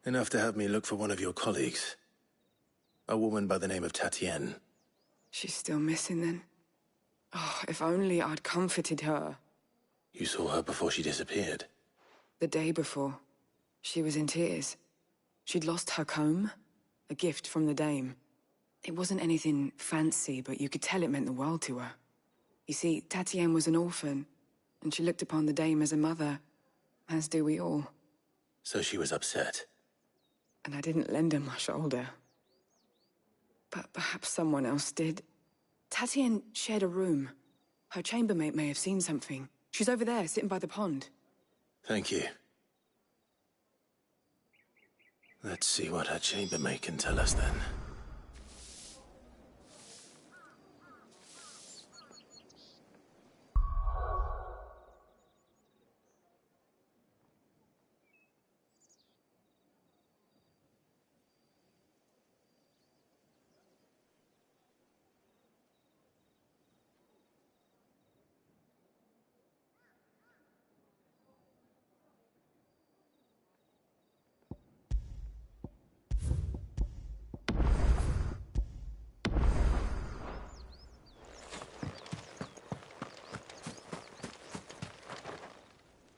Enough to have me look for one of your colleagues. A woman by the name of Tatienne. She's still missing then. Oh, if only I'd comforted her. You saw her before she disappeared? The day before. She was in tears. She'd lost her comb, a gift from the dame. It wasn't anything fancy, but you could tell it meant the world to her. You see, Tatienne was an orphan, and she looked upon the dame as a mother, as do we all. So she was upset. And I didn't lend her my shoulder. But perhaps someone else did. Tatienne shared a room. Her chambermaid may have seen something. She's over there, sitting by the pond. Thank you. Let's see what her chambermaid can tell us then.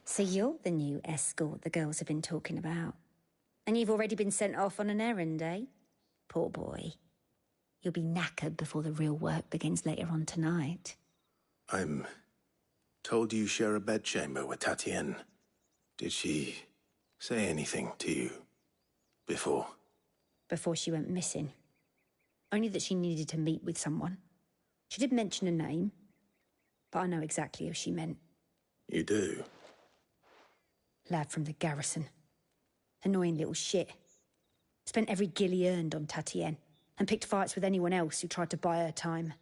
So you're the new escort the girls have been talking about. And you've already been sent off on an errand, eh? Poor boy. You'll be knackered before the real work begins later on tonight. I'm told you share a bedchamber with Tatienne. Did she say anything to you before? Before she went missing. Only that she needed to meet with someone. She did mention a name, but I know exactly who she meant. You do? Lad from the garrison. Annoying little shit. Spent every gil he earned on Tatienne, and picked fights with anyone else who tried to buy her time.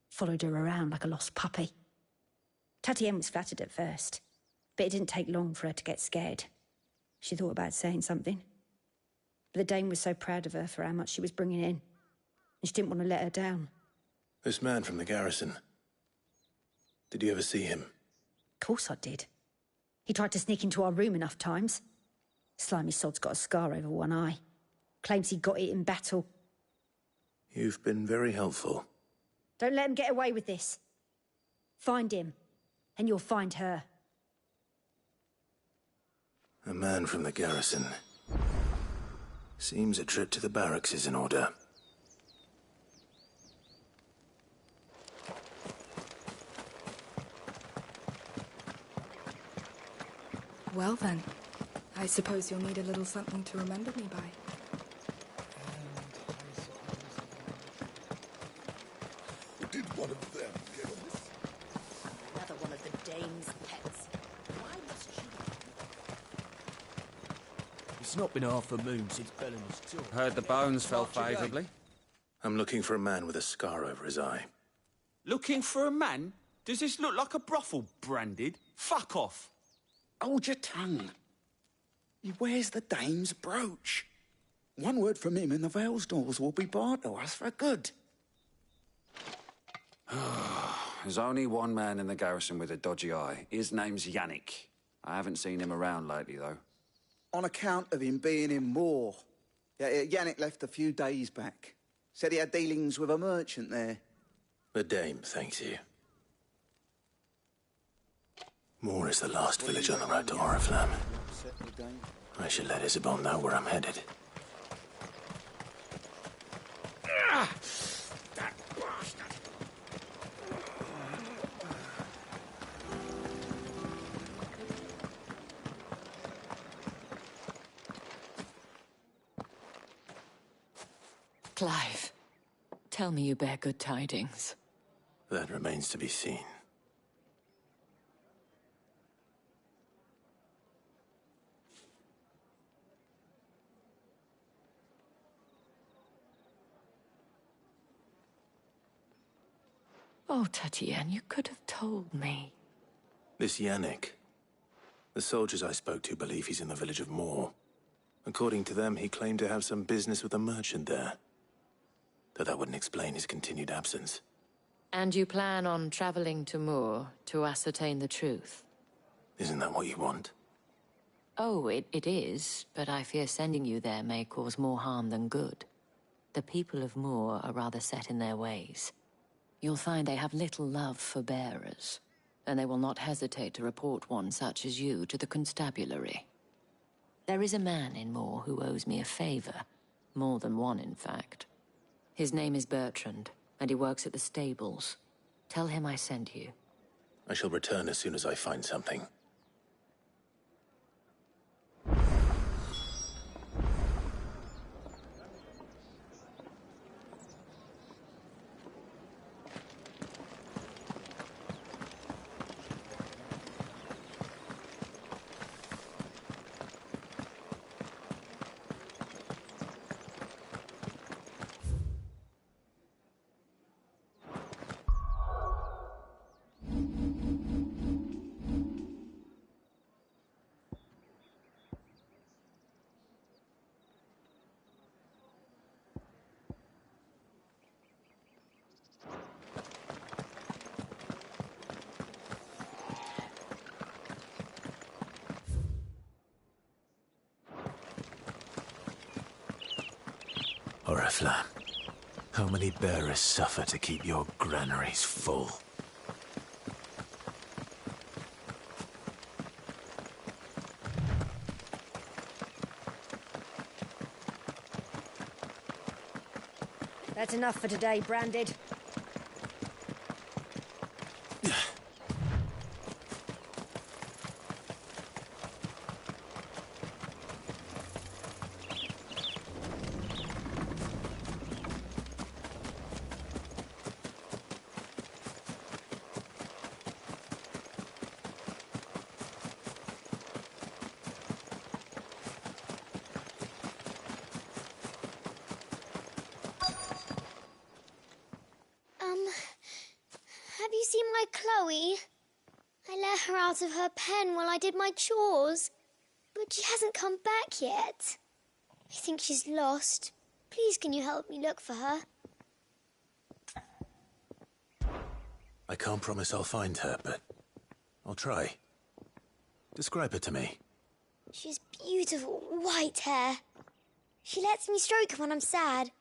Followed her around like a lost puppy. Tatienne was flattered at first, but it didn't take long for her to get scared. She thought about saying something. But the dame was so proud of her for how much she was bringing in, and she didn't want to let her down. This man from the garrison. Did you ever see him? Of course I did. He tried to sneak into our room enough times. Slimy sod's got a scar over one eye. Claims he got it in battle. You've been very helpful. Don't let him get away with this. Find him, and you'll find her. A man from the garrison. Seems a trip to the barracks is in order. Well then, I suppose you'll need a little something to remember me by. Did one of them get us? Another one of the dame's pets. Why must she... It's not been half a moon since Bellin was killed. Heard the bones fell favourably. I'm looking for a man with a scar over his eye. Looking for a man? Does this look like a brothel branded? Fuck off! Hold your tongue. He wears the dame's brooch. One word from him and the Vale's doors will be barred to us for good. There's only one man in the garrison with a dodgy eye. His name's Yannick. I haven't seen him around lately, though. On account of him being in war. Yannick left a few days back. Said he had dealings with a merchant there. The dame thanks you. Moor is the last village on the road to Oriflamme. I should let Isabel know where I'm headed. That bastard! Clive, tell me you bear good tidings. That remains to be seen. Oh, Tatienne, you could have told me. This Yannick. The soldiers I spoke to believe he's in the village of Moor. According to them, he claimed to have some business with a merchant there. Though that wouldn't explain his continued absence. And you plan on traveling to Moor to ascertain the truth? Isn't that what you want? Oh, it is, but I fear sending you there may cause more harm than good. The people of Moor are rather set in their ways. You'll find they have little love for bearers, and they will not hesitate to report one such as you to the constabulary. There is a man in Moor who owes me a favor. More than one, in fact. His name is Bertrand, and he works at the stables. Tell him I sent you. I shall return as soon as I find something. Oriflamme, how many bearers suffer to keep your granaries full? That's enough for today, Branded. Have you seen my Chloe? I let her out of her pen while I did my chores, but she hasn't come back yet. I think she's lost. Please, can you help me look for her? I can't promise I'll find her, but I'll try. Describe her to me. She's beautiful white hair. She lets me stroke her when I'm sad.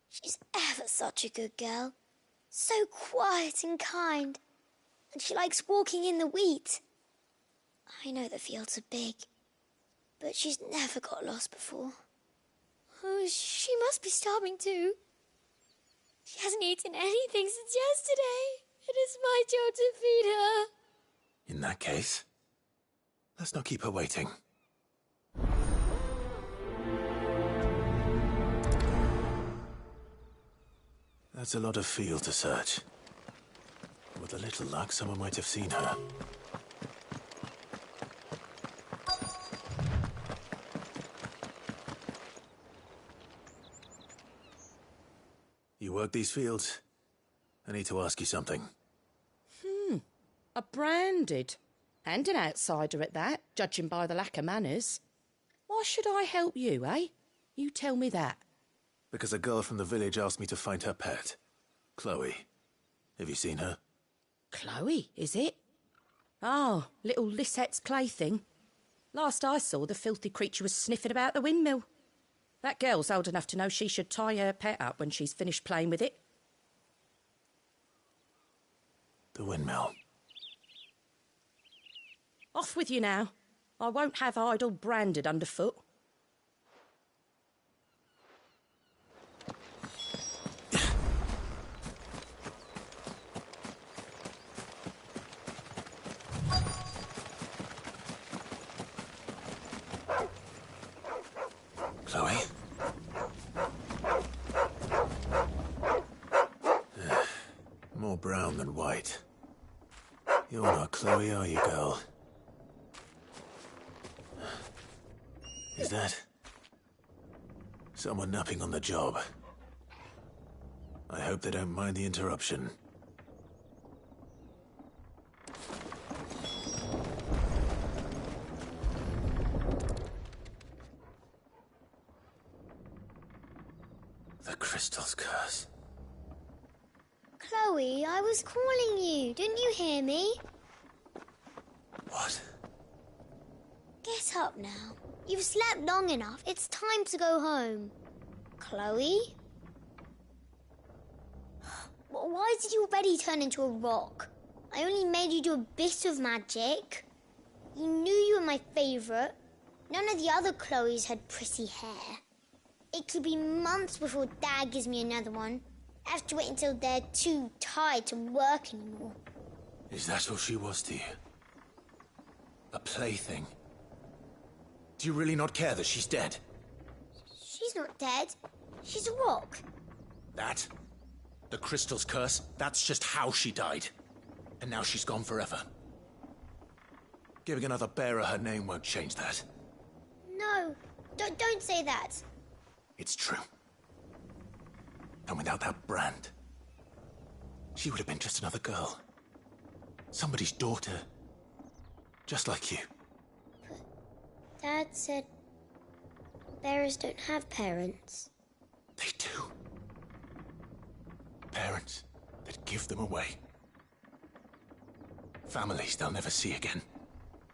She's ever such a good girl. So quiet and kind. And she likes walking in the wheat. I know the fields are big, but she's never got lost before. Oh, she must be starving too. She hasn't eaten anything since yesterday. It is my job to feed her. In that case, let's not keep her waiting. That's a lot of field to search. With a little luck, someone might have seen her. You work these fields? I need to ask you something. A Branded. And an outsider at that, judging by the lack of manners. Why should I help you, eh? You tell me that. Because a girl from the village asked me to find her pet. Chloe. Have you seen her? Chloe, is it? Oh, little Lisette's plaything. Last I saw, the filthy creature was sniffing about the windmill. That girl's old enough to know she should tie her pet up when she's finished playing with it. The windmill. Off with you now. I won't have idle Branded underfoot. Chloe? More brown than white. You're not Chloe, are you, girl? Is that someone napping on the job? I hope they don't mind the interruption. The crystal's curse. Chloe, I was calling you. Didn't you hear me? What? Get up now. You've slept long enough. It's time to go home. Chloe? Why did you already turn into a rock? I only made you do a bit of magic. You knew you were my favourite. None of the other Chloes had pretty hair. It could be months before Dad gives me another one. I have to wait until they're too tired to work anymore. Is that all she was to you? A plaything? Do you really not care that she's dead? She's not dead. She's a rock. That? The crystal's curse? That's just how she died. And now she's gone forever. Giving another bearer her name won't change that. No, don't say that. It's true. And without that brand, she would have been just another girl. Somebody's daughter. Just like you. But Dad said bearers don't have parents. They do. Parents that give them away. Families they'll never see again.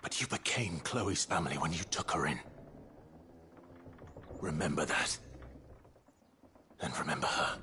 But you became Chloe's family when you took her in. Remember that. And remember her.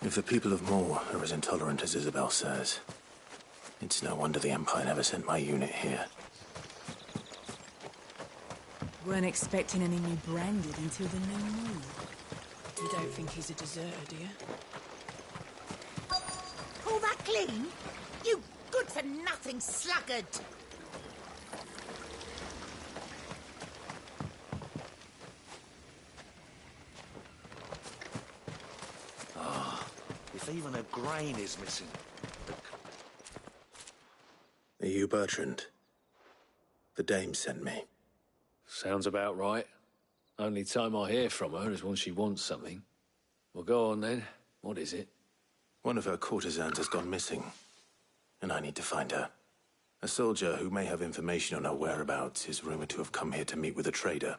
If the people of Moor are as intolerant as Isabel says, it's no wonder the Empire never sent my unit here. Weren't expecting any new branded until the new moon. You don't think he's a deserter, do you? Pull that clean? You good-for-nothing sluggard! If even a grain is missing. Are you Bertrand? The dame sent me. Sounds about right. Only time I hear from her is when she wants something. Well, go on then. What is it? One of her courtesans has gone missing, and I need to find her. A soldier who may have information on her whereabouts is rumored to have come here to meet with a trader.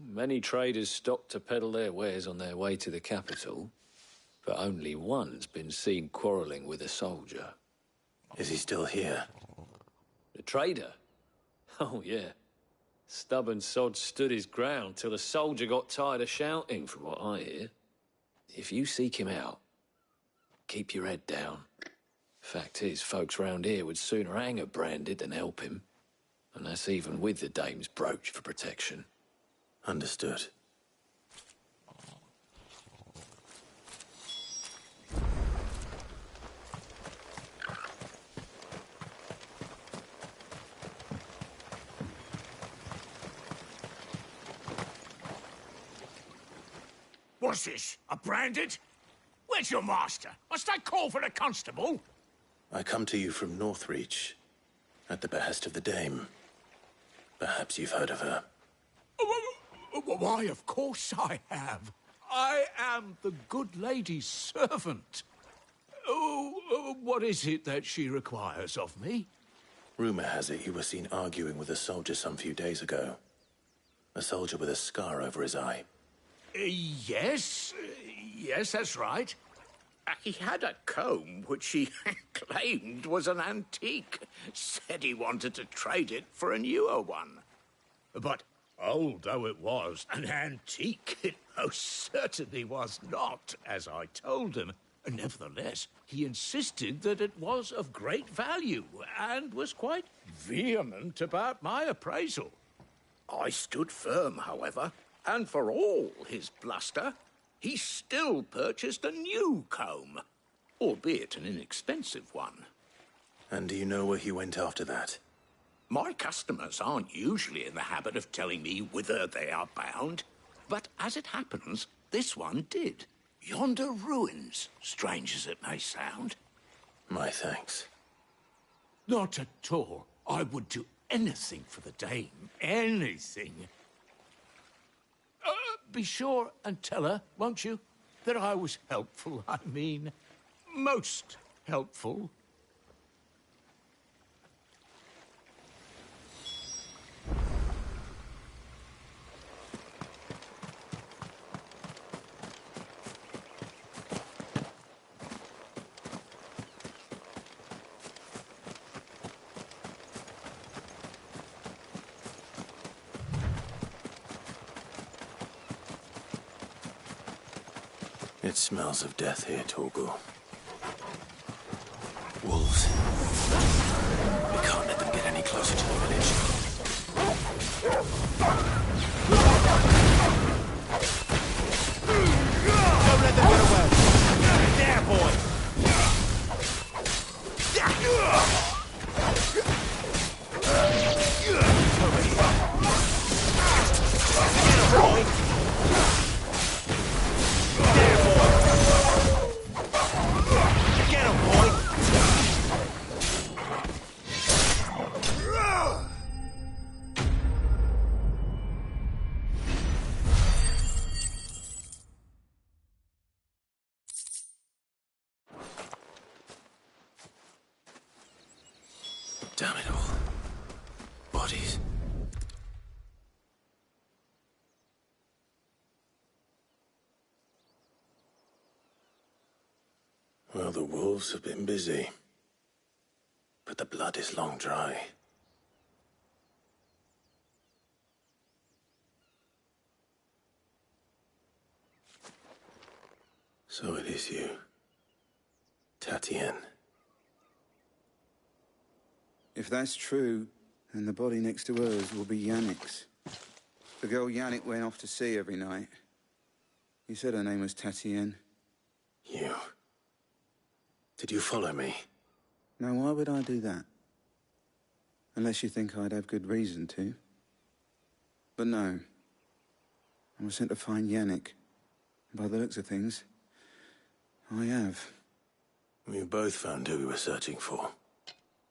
Many traders stop to peddle their wares on their way to the capital, but only one's been seen quarrelling with a soldier. Is he still here? The trader? Oh, yeah. Stubborn sod stood his ground till the soldier got tired of shouting, from what I hear. If you seek him out, keep your head down. Fact is, folks round here would sooner hang a branded than help him. And that's even with the dame's brooch for protection. Understood. What's this? A branded? Where's your master? Must I call for the constable? I come to you from Northreach, at the behest of the dame. Perhaps you've heard of her. Why, of course I have. I am the good lady's servant. Oh, what is it that she requires of me? Rumor has it you were seen arguing with a soldier some few days ago. A soldier with a scar over his eye. Yes, that's right. He had a comb which he claimed was an antique. Said he wanted to trade it for a newer one. But old though it was, an antique it most certainly was not, as I told him. Nevertheless, he insisted that it was of great value, and was quite vehement about my appraisal. I stood firm, however, and for all his bluster, he still purchased a new comb, albeit an inexpensive one. And do you know where he went after that? My customers aren't usually in the habit of telling me whither they are bound, but as it happens, this one did. Yonder ruins, strange as it may sound. My thanks. Not at all. I would do anything for the dame. Anything. Be sure and tell her, won't you, that I was helpful. I mean, most helpful. It smells of death here, Torgal. Wolves. We can't let them get any closer to the village. Don't let them get away. There, boy. Damn it all. Bodies. Well, the wolves have been busy. But the blood is long dry. So it is you, Tatienne. If that's true, then the body next to hers will be Yannick's. The girl Yannick went off to see every night. He said her name was Tatienne. You. Did you follow me? Now, why would I do that? Unless you think I'd have good reason to. But no. I was sent to find Yannick. By the looks of things, I have. We both found who we were searching for.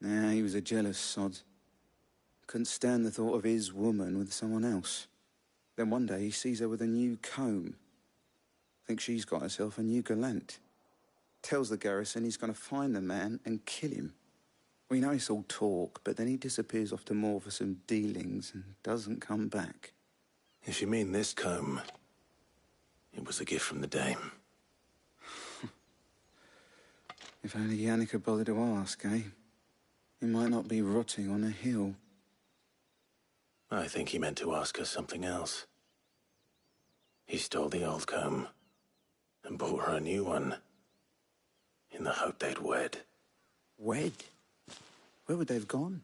Nah, he was a jealous sod. Couldn't stand the thought of his woman with someone else. Then one day he sees her with a new comb. Thinks she's got herself a new gallant. Tells the garrison he's going to find the man and kill him. We know it's all talk, but then he disappears off to Moor for some dealings and doesn't come back. If you mean this comb, it was a gift from the dame. If only Yannick had bothered to ask, eh? He might not be rotting on a hill. I think he meant to ask her something else. He stole the old comb and bought her a new one in the hope they'd wed. Wed? Where would they have gone?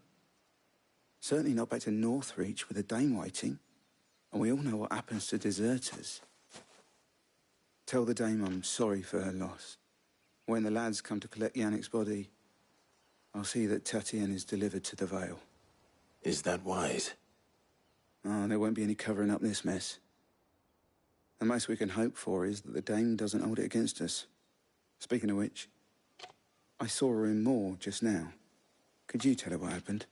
Certainly not back to Northreach with a dame waiting. And we all know what happens to deserters. Tell the dame I'm sorry for her loss. When the lads come to collect Yannick's body, I'll see that Tatienne is delivered to the Vale. Is that wise? Oh, there won't be any covering up this mess. The most we can hope for is that the dame doesn't hold it against us. Speaking of which, I saw her in Moor just now. Could you tell her what happened?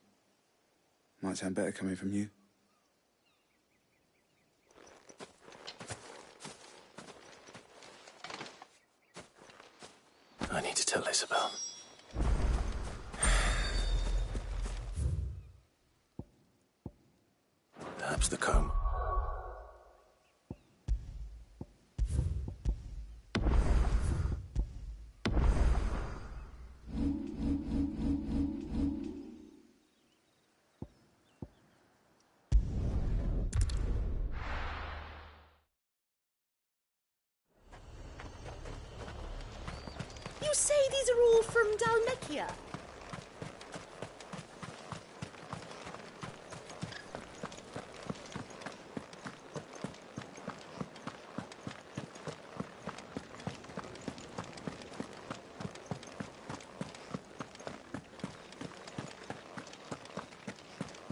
Might sound better coming from you. I need to tell Isabel. Perhaps the comb. You say these are all from Dalmekia?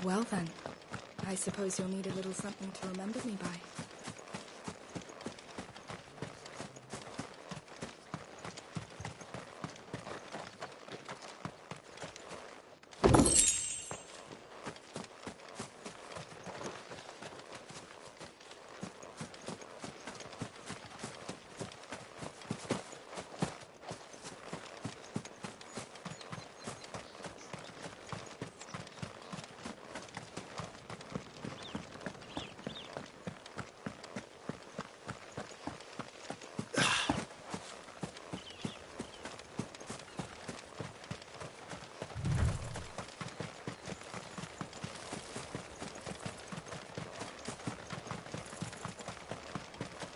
Well then, I suppose you'll need a little something to remember me by.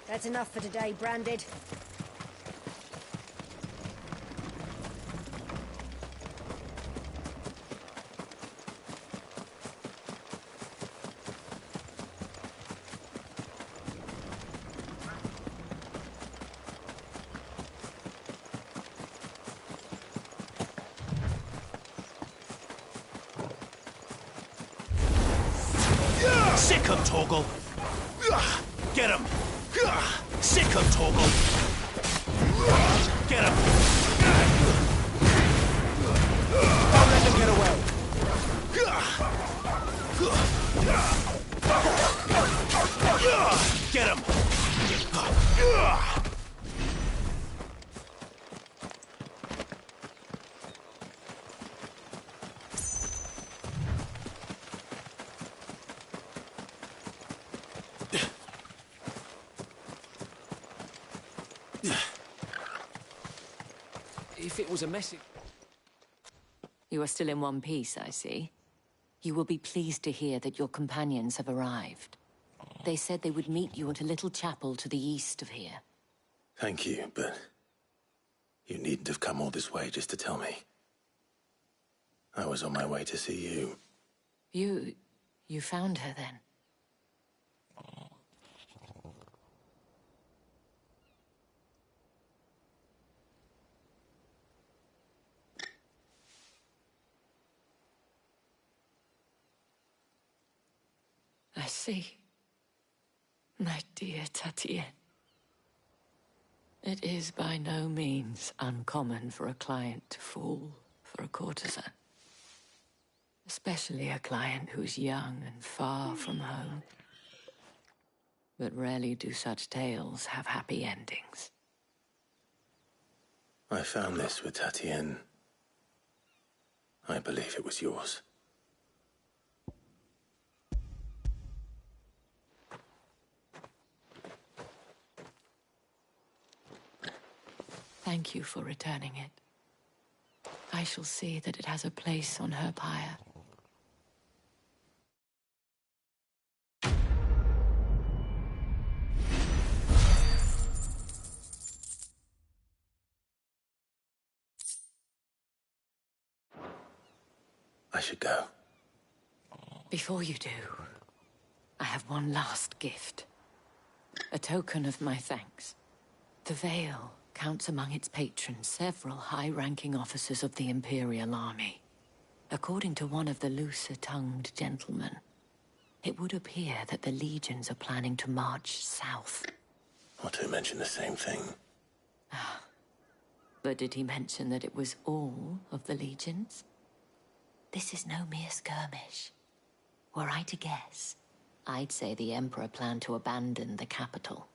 That's enough for today, Branded. Sick him, Torgal! Get him! Sick him, Torgal! Get him! Don't let them get away! Get him! If it was a message... You are still in one piece, I see. You will be pleased to hear that your companions have arrived. They said they would meet you at a little chapel to the east of here. Thank you, but you needn't have come all this way just to tell me. I was on my way to see you. You found her then? I see. My dear Tatienne. It is by no means uncommon for a client to fall for a courtesan. Especially a client who's young and far from home. But rarely do such tales have happy endings. I found this with Tatienne. I believe it was yours. Thank you for returning it. I shall see that it has a place on her pyre. I should go. Before you do, I have one last gift. A token of my thanks. The Vale counts among its patrons several high-ranking officers of the Imperial Army. According to one of the looser-tongued gentlemen, it would appear that the legions are planning to march south. Not to mention the same thing. But did he mention that it was all of the legions? This is no mere skirmish. Were I to guess, I'd say the Emperor planned to abandon the capital.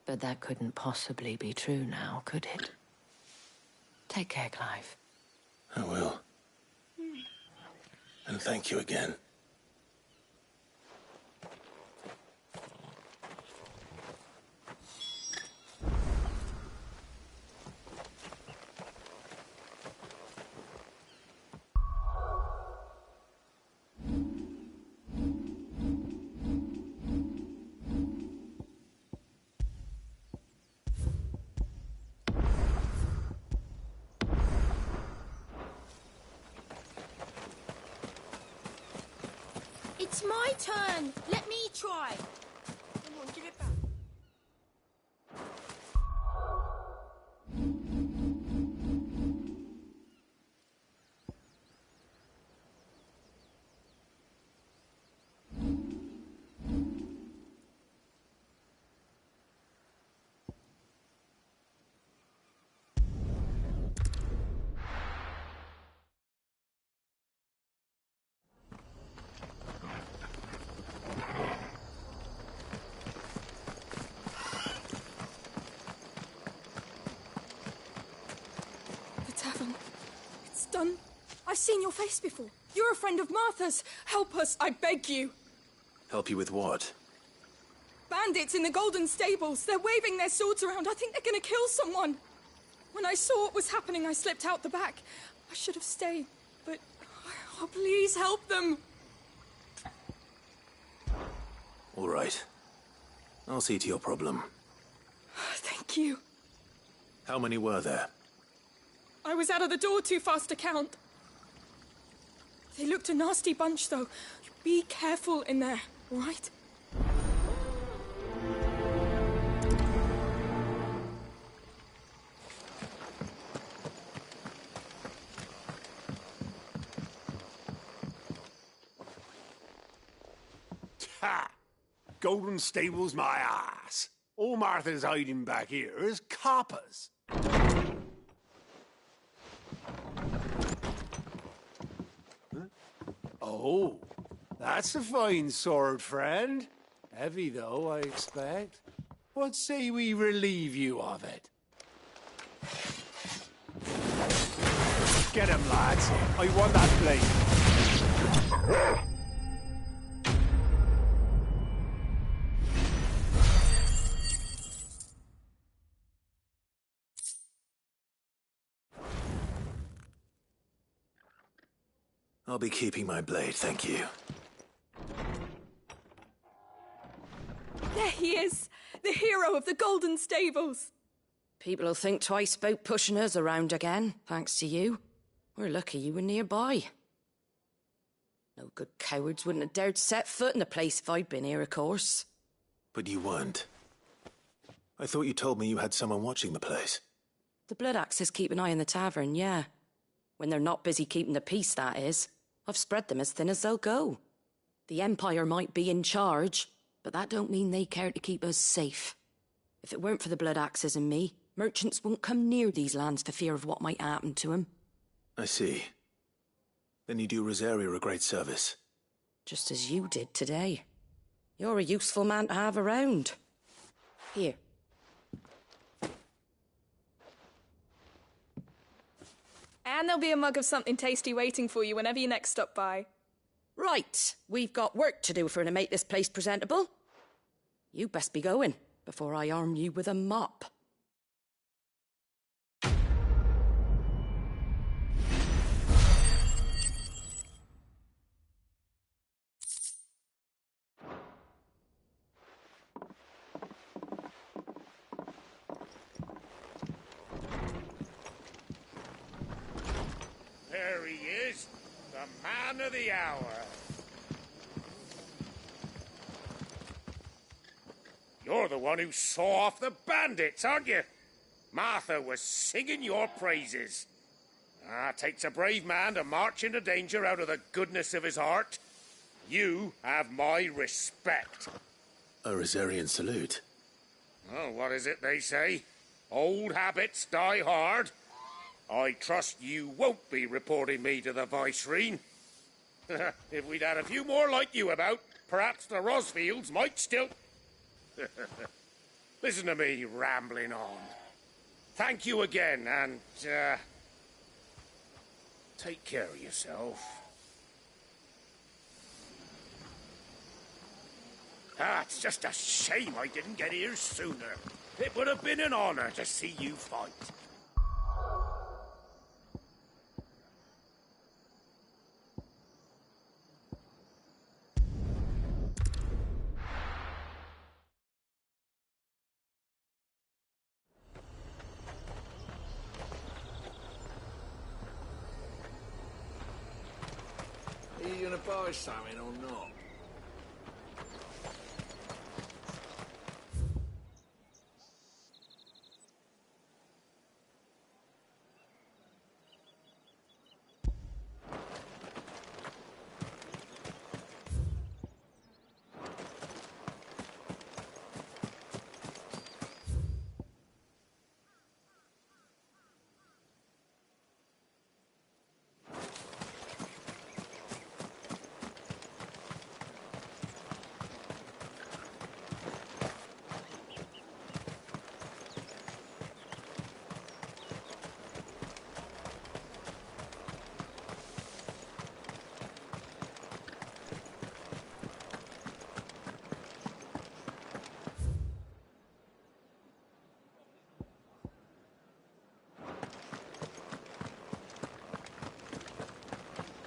But that couldn't possibly be true now, could it? Take care, Clive. I will. And thank you again. It's my turn. Let me try. Come on, give it back. done. I've seen your face before. You're a friend of Martha's. Help us, I beg you. Help you with what? Bandits in the Golden Stables. They're waving their swords around. I think they're gonna kill someone. When I saw what was happening, I slipped out the back. I should have stayed, but... Oh, please help them. All right. I'll see to your problem. Thank you. How many were there? I was out of the door too fast to count. They looked a nasty bunch, though. Be careful in there, all right? Ha! Golden Stables my ass. All Martha's hiding back here is coppers. Huh? Oh, that's a fine sword, friend. Heavy, though, I expect. What say we relieve you of it? Get him, lads. I want that blade. I'll be keeping my blade, thank you. There he is, the hero of the Golden Stables. People'll think twice about pushing us around again, thanks to you. We're lucky you were nearby. No good cowards wouldn't have dared set foot in the place if I'd been here, of course. But you weren't. I thought you told me you had someone watching the place. The Blood Axes keep an eye on the tavern, yeah. When they're not busy keeping the peace, that is. I've spread them as thin as they'll go. The Empire might be in charge, but that don't mean they care to keep us safe. If it weren't for the Blood Axes and me, merchants won't come near these lands for fear of what might happen to them. I see. Then you do Rosaria a great service. Just as you did today. You're a useful man to have around. Here. And there'll be a mug of something tasty waiting for you whenever you next stop by. Right, we've got work to do for to make this place presentable. You best be going, before I arm you with a mop. There he is, the man of the hour. You're the one who saw off the bandits, aren't you? Martha was singing your praises. Takes a brave man to march into danger out of the goodness of his heart. You have my respect. A Rosarian salute. Oh, what is it they say? Old habits die hard. I trust you won't be reporting me to the Viceroy. If we'd had a few more like you about, perhaps the Rosfields might still... Listen to me rambling on. Thank you again, and, take care of yourself. It's just a shame I didn't get here sooner. It would have been an honor to see you fight. Are you gonna buy something or not?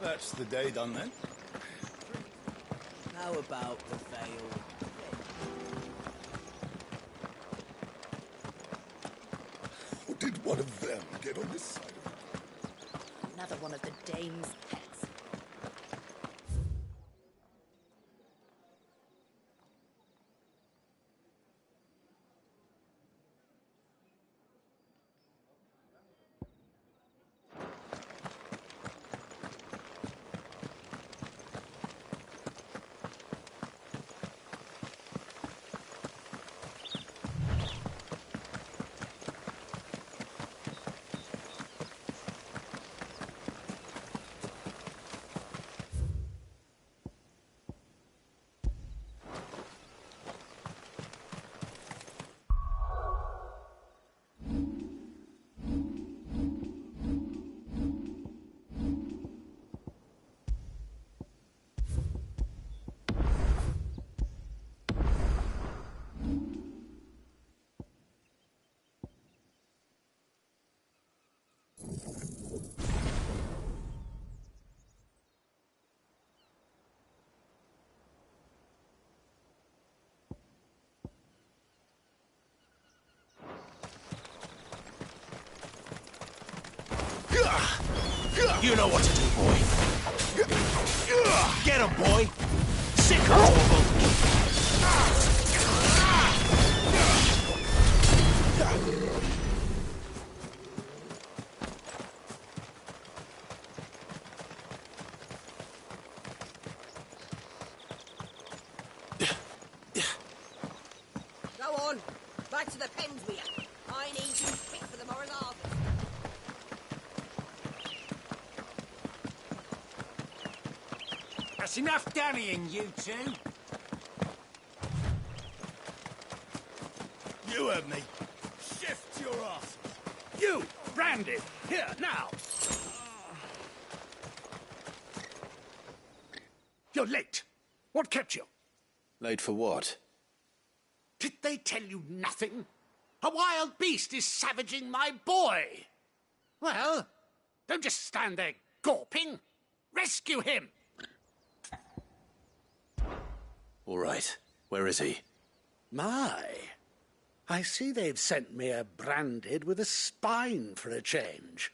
That's the day done then. How about the veil? Or did one of them get on this side of it? Another one of the dame's pets. You know what to do, boy. Get him, boy. Sick of Torval. Go on. Back to the pens with you. I need you fit for the morrow's harvest. That's enough dannying, you two. You heard me. Shift your ass. You, branded. Here, now. You're late. What kept you? Late for what? Did they tell you nothing? A wild beast is savaging my boy. Well, don't just stand there gawping. Rescue him. All right. Where is he? My. I see they've sent me a branded with a spine for a change.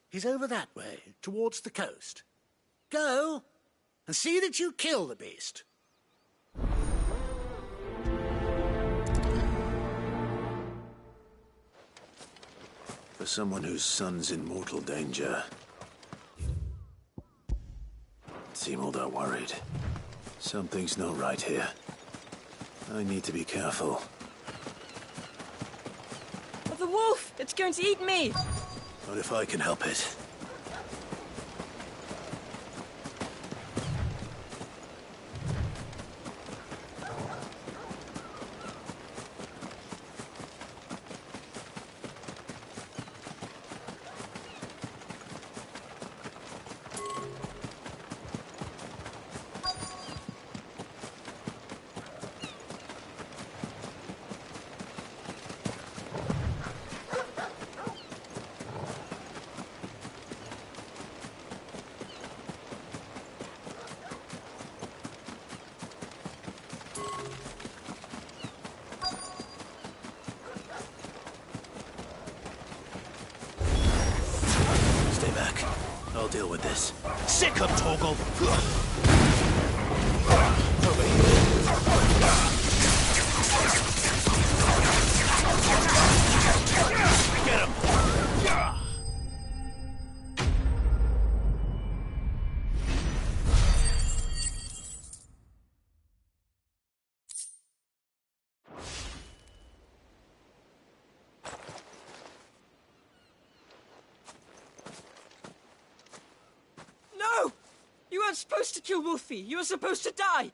He's over that way, towards the coast. Go, and see that you kill the beast. For someone whose son's in mortal danger. Seem all that worried. Something's not right here. I need to be careful. Oh, the wolf! It's going to eat me! What if I can help it? I'll deal with this. Sick of Torgal! Get him! No! You weren't supposed to kill Wolfie. You were supposed to die.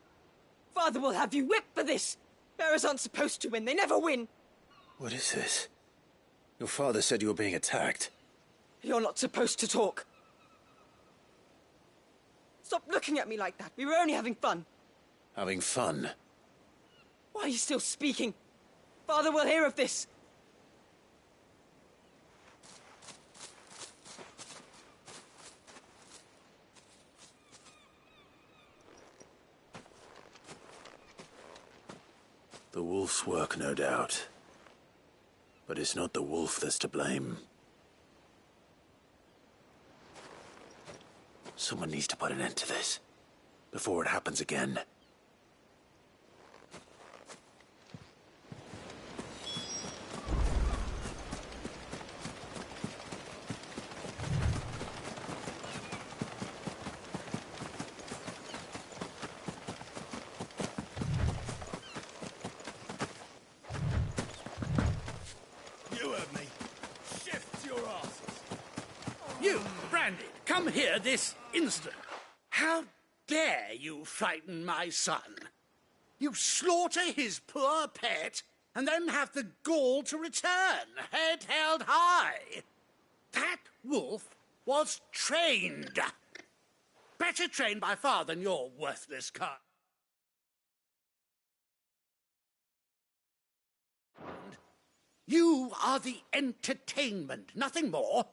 Father will have you whipped for this. Bearers aren't supposed to win. They never win. What is this? Your father said you were being attacked. You're not supposed to talk. Stop looking at me like that. We were only having fun. Having fun? Why are you still speaking? Father will hear of this. The wolf's work, no doubt. But it's not the wolf that's to blame. Someone needs to put an end to this, before it happens again. You heard me. Shift your asses. You, Brandy, come here this instant. How dare you frighten my son? You slaughter his poor pet and then have the gall to return, head held high. That wolf was trained. Better trained by far than your worthless car. You are the entertainment, nothing more.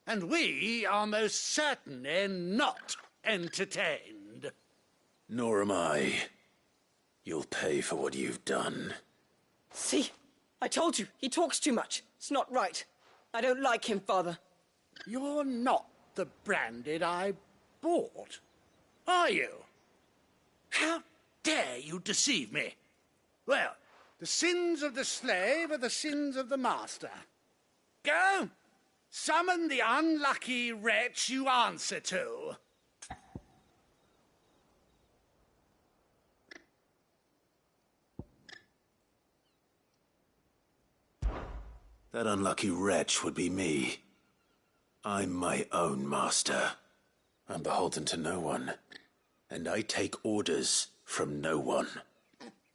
And we are most certainly not entertained. Nor am I. You'll pay for what you've done. See? I told you, he talks too much. It's not right. I don't like him, Father. You're not the Branded I bought, are you? How dare you deceive me? Well, the sins of the slave are the sins of the master. Go! Summon the unlucky wretch you answer to. That unlucky wretch would be me. I'm my own master. I'm beholden to no one. And I take orders from no one.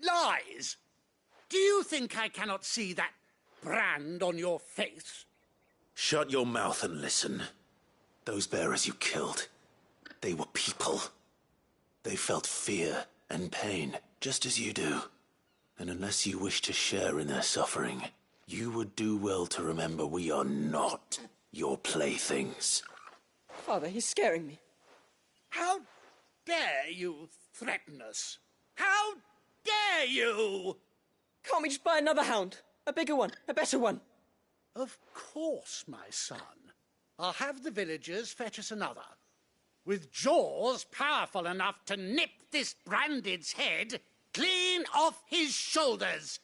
Lies! Do you think I cannot see that brand on your face? Shut your mouth and listen. Those bearers you killed, they were people. They felt fear and pain, just as you do. And unless you wish to share in their suffering, you would do well to remember we are not your playthings. Father, he's scaring me. How dare you threaten us? How dare you? Can't we just buy another hound? A bigger one, a better one. Of course, my son. I'll have the villagers fetch us another. With jaws powerful enough to nip this Branded's head clean off his shoulders.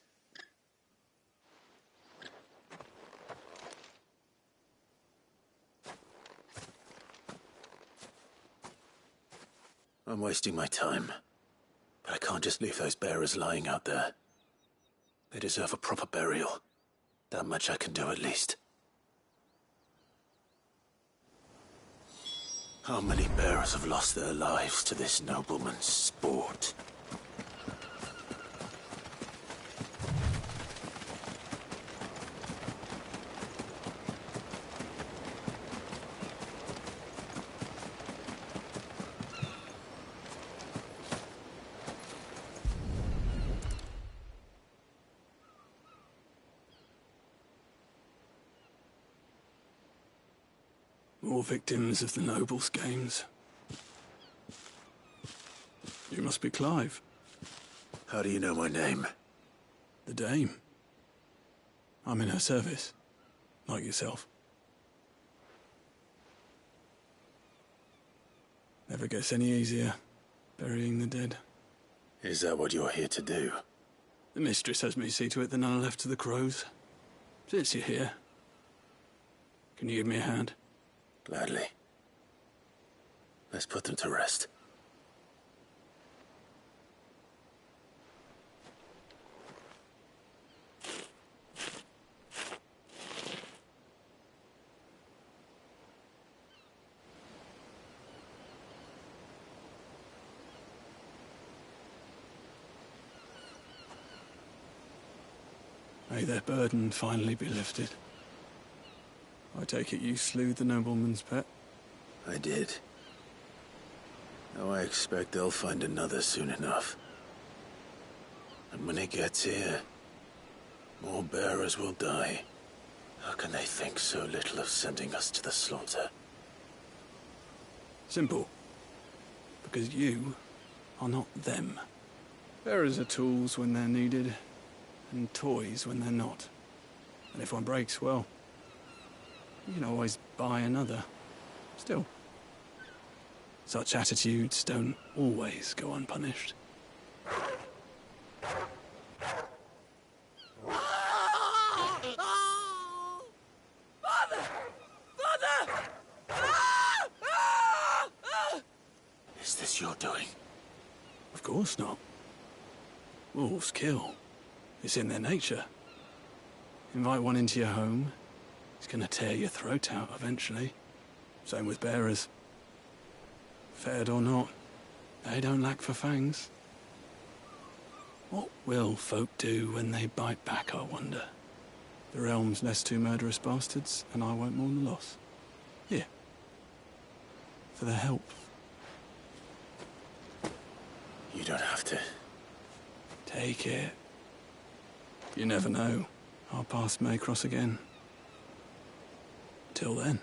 I'm wasting my time. But I can't just leave those bearers lying out there. They deserve a proper burial. That much I can do at least. How many bearers have lost their lives to this nobleman's sport? More victims of the nobles' games. You must be Clive. How do you know my name? The Dame. I'm in her service, like yourself. Never gets any easier, burying the dead. Is that what you're here to do? The mistress has me see to it that none are left to the crows. Since you're here, can you give me a hand? Gladly. Let's put them to rest. May their burden finally be lifted. I take it you slew the nobleman's pet? I did. Now I expect they'll find another soon enough. And when it gets here, more bearers will die. How can they think so little of sending us to the slaughter? Simple. Because you are not them. Bearers are tools when they're needed. and toys when they're not. And if one breaks, well, you can always buy another. Still, such attitudes don't always go unpunished. Is this your doing? Of course not. Wolves kill. It's in their nature. Invite one into your home, he's gonna tear your throat out eventually. Same with bearers. Fed or not, they don't lack for fangs. What will folk do when they bite back, I wonder? The realm's less two murderous bastards, and I won't mourn the loss. Here. For the help. You don't have to. Take it. You never know. Our paths may cross again. Till then.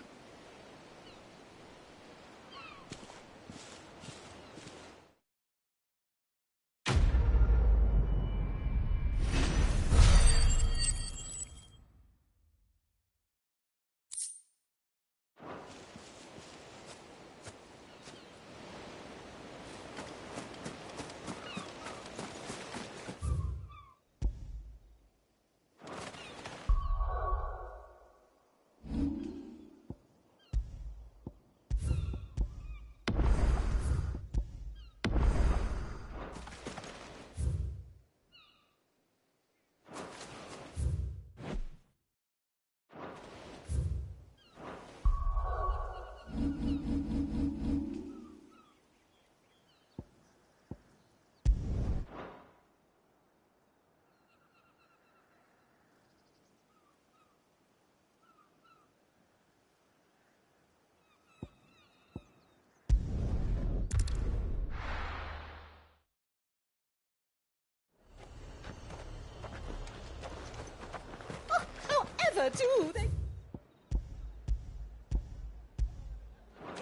However, too, they...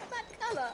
that colour.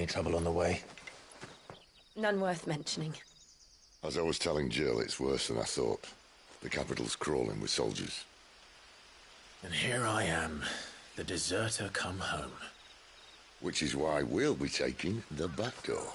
Any trouble on the way? None worth mentioning. As I was telling Jill, it's worse than I thought. The capital's crawling with soldiers. And here I am, the deserter come home. Which is why we'll be taking the back door.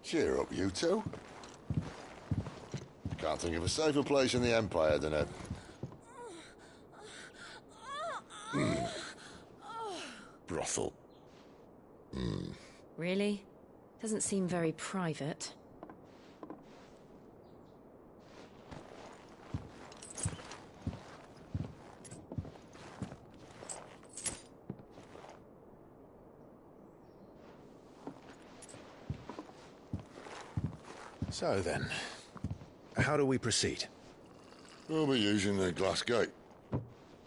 Cheer up, you two. Can't think of a safer place in the Empire than a... brothel. Really? Doesn't seem very private. So then, how do we proceed? We'll be using the glass gate.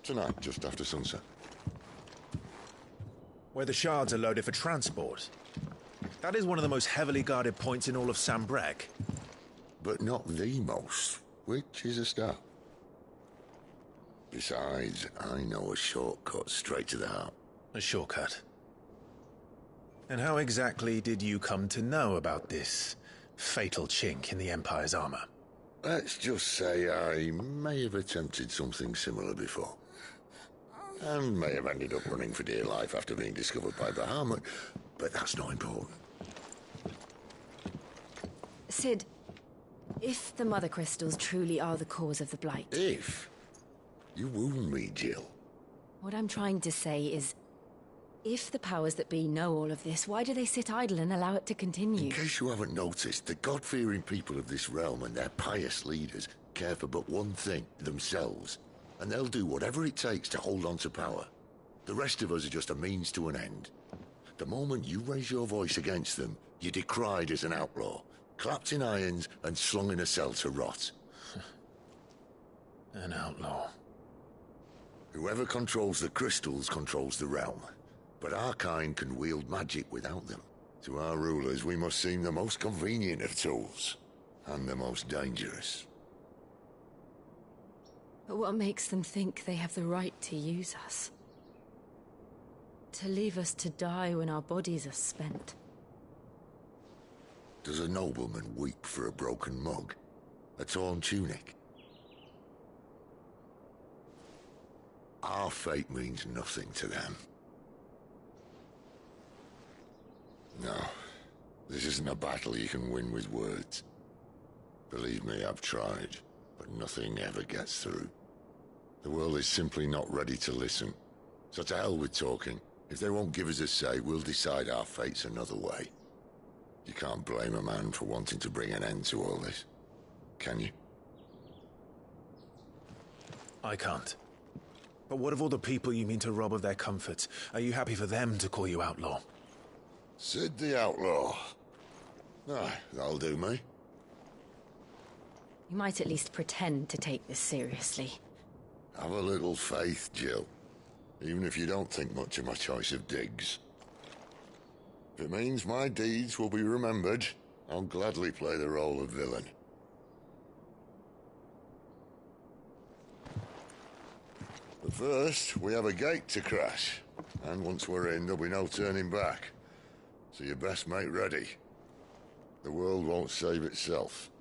Tonight, just after sunset. Where the shards are loaded for transport. That is one of the most heavily guarded points in all of Sambrec. But not the most, which is a start. Besides, I know a shortcut straight to the heart. A shortcut? And how exactly did you come to know about this fatal chink in the Empire's armor? Let's just say I may have attempted something similar before. And may have ended up running for dear life after being discovered by Bahamut, but that's not important. Sid, if the Mother Crystals truly are the cause of the Blight... If? You wound me, Jill. What I'm trying to say is, if the powers that be know all of this, why do they sit idle and allow it to continue? In case you haven't noticed, the God-fearing people of this realm and their pious leaders care for but one thing, themselves. And they'll do whatever it takes to hold on to power. The rest of us are just a means to an end. The moment you raise your voice against them, you're decried as an outlaw, clapped in irons and slung in a cell to rot. An outlaw. Whoever controls the crystals controls the realm. But our kind can wield magic without them. To our rulers, we must seem the most convenient of tools. And the most dangerous. But what makes them think they have the right to use us? To leave us to die when our bodies are spent? Does a nobleman weep for a broken mug? A torn tunic? Our fate means nothing to them. No, this isn't a battle you can win with words. Believe me, I've tried, but nothing ever gets through. The world is simply not ready to listen. So to hell with talking. If they won't give us a say, we'll decide our fates another way. You can't blame a man for wanting to bring an end to all this, can you? I can't. But what of all the people you mean to rob of their comforts? Are you happy for them to call you outlaw? Sid the Outlaw. Aye, that'll do me. You might at least pretend to take this seriously. Have a little faith, Jill. Even if you don't think much of my choice of digs. If it means my deeds will be remembered, I'll gladly play the role of villain. But first, we have a gate to crash. And once we're in, there'll be no turning back. So you best make ready. The world won't save itself.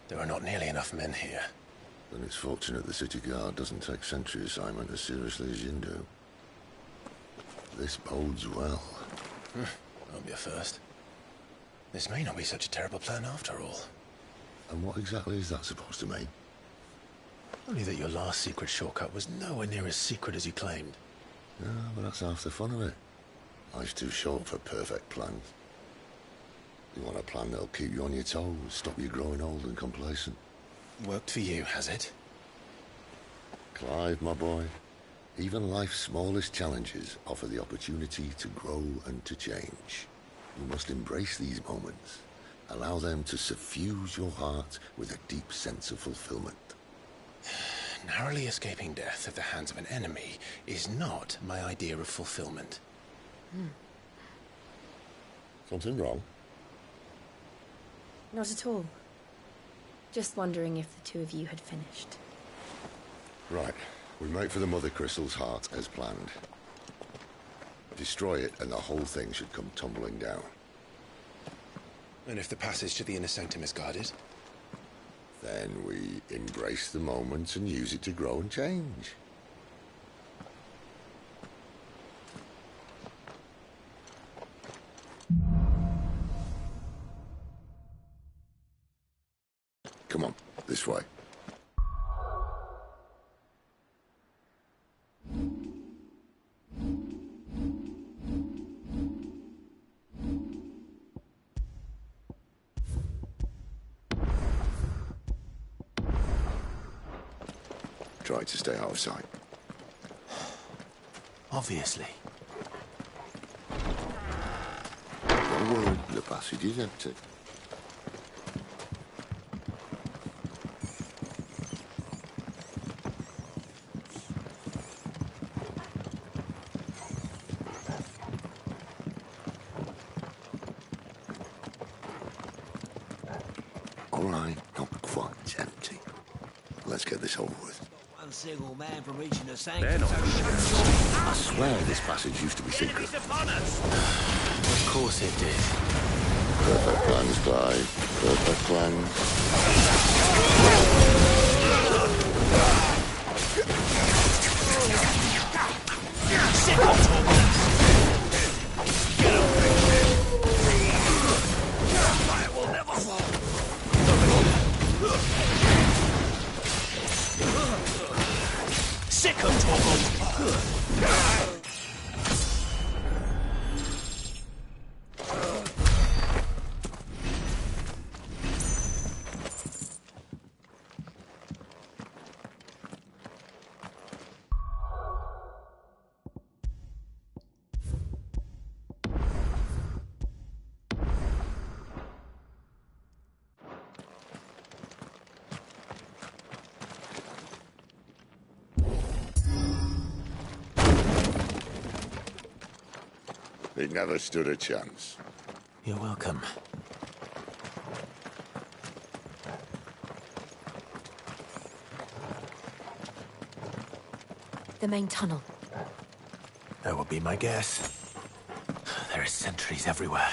There are not nearly enough men here. Then it's fortunate the city guard doesn't take sentry assignment as seriously as you do. This bodes well. That'll be a first. This may not be such a terrible plan after all. And what exactly is that supposed to mean? Only that your last secret shortcut was nowhere near as secret as you claimed. Yeah, but that's half the fun of it. Life's too short for perfect plans. You want a plan that'll keep you on your toes, stop you growing old and complacent. Worked for you, has it? Clive, my boy, even life's smallest challenges offer the opportunity to grow and to change. You must embrace these moments. Allow them to suffuse your heart with a deep sense of fulfillment. Narrowly escaping death at the hands of an enemy is not my idea of fulfillment. Something wrong? Not at all. Just wondering if the two of you had finished. Right. We make for the Mother Crystal's heart as planned. Destroy it and the whole thing should come tumbling down. And if the passage to the inner sanctum is guarded? Then we embrace the moment and use it to grow and change. Come on, this way. Try to stay out of sight. Obviously. Don't worry, the passage is empty. All right, not quite empty. Let's get this over with. One single man from reaching the sanctum. I swear this passage used to be secret. Of course it did. Perfect plans, Clive. Perfect plans. Sick of Torgal! He never stood a chance. You're welcome. The main tunnel. That would be my guess. There are sentries everywhere.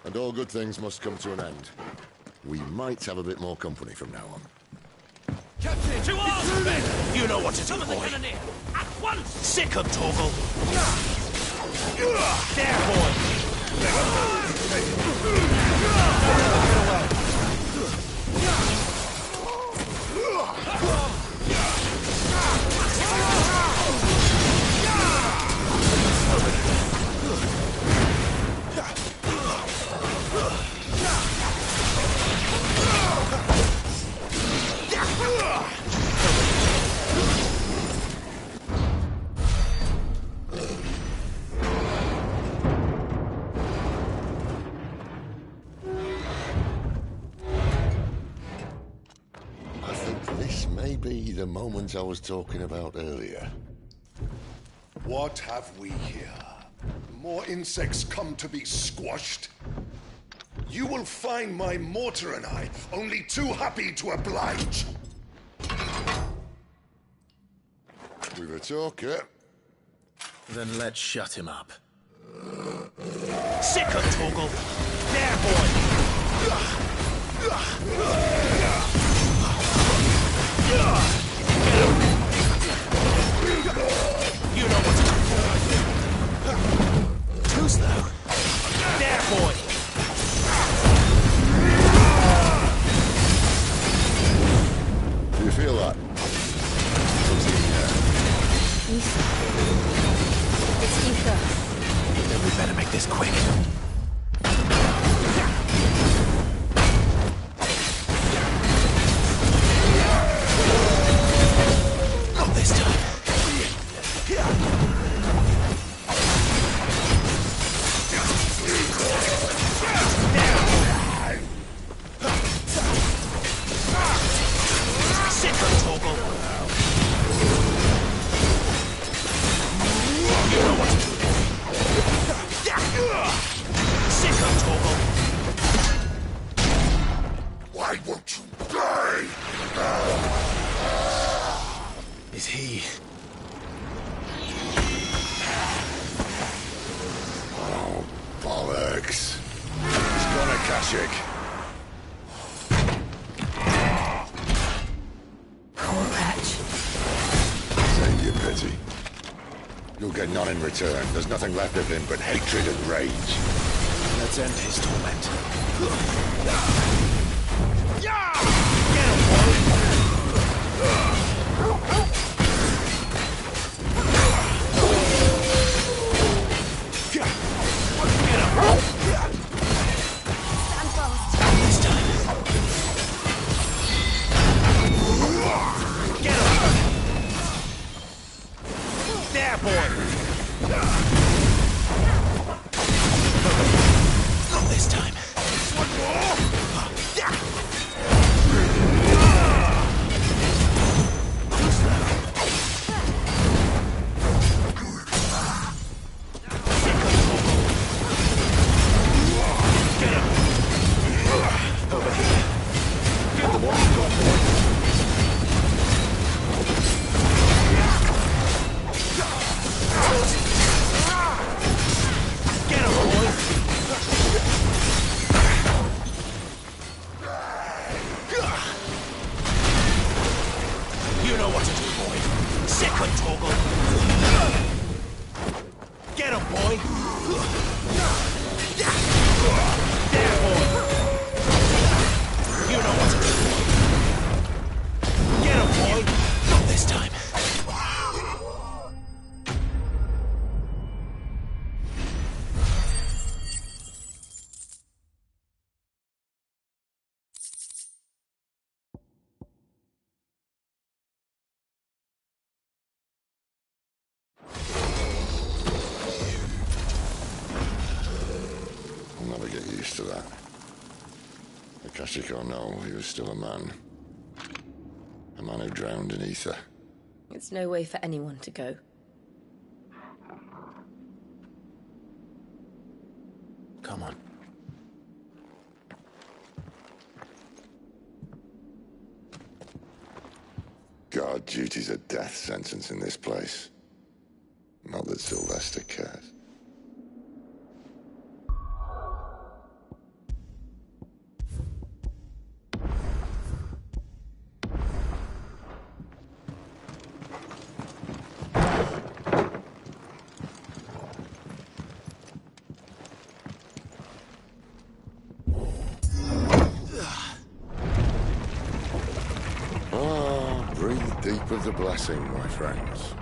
And all good things must come to an end. We might have a bit more company from now on. Captain! To arms, men! You know what to do, boy. At once! Sick of Torgal! There, moment I was talking about earlier. What have we here? More insects come to be squashed? You will find my mortar and I only too happy to oblige. We've a talker. Then let's shut him up. Sick of Toggle! There, boy! You know what to do. Too slow. There, boy! Do you feel that? Ether. It's ether. Then we better make this quick. Not this time. Sick of Toggle! You know what to do. Sick of Toggle! Why won't you die? Is he? Oh, bollocks. He's gonna Kashyyyk. Poor wretch. Save your pity. You'll get none in return. There's nothing left of him but hatred and rage. Let's end his torment. There, boy! Not this time. One more! You know what to do, boy. Second Toggle. Get him, boy. There, boy. You know what to do. Get him, boy. Not this time. I'll never get used to that. Kashyyyk or no, he was still a man. A man who drowned in ether. It's no way for anyone to go. Come on. Guard duty's a death sentence in this place. Not that Sylvester cares. Breathe deep of the blessing, my friends.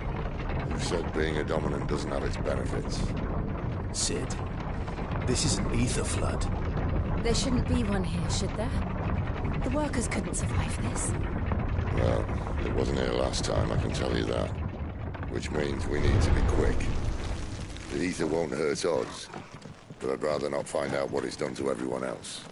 You said being a dominant doesn't have its benefits. Sid, this is an ether flood. There shouldn't be one here, should there? The workers couldn't survive this. Well, it wasn't here last time, I can tell you that. Which means we need to be quick. The ether won't hurt us, but I'd rather not find out what it's done to everyone else.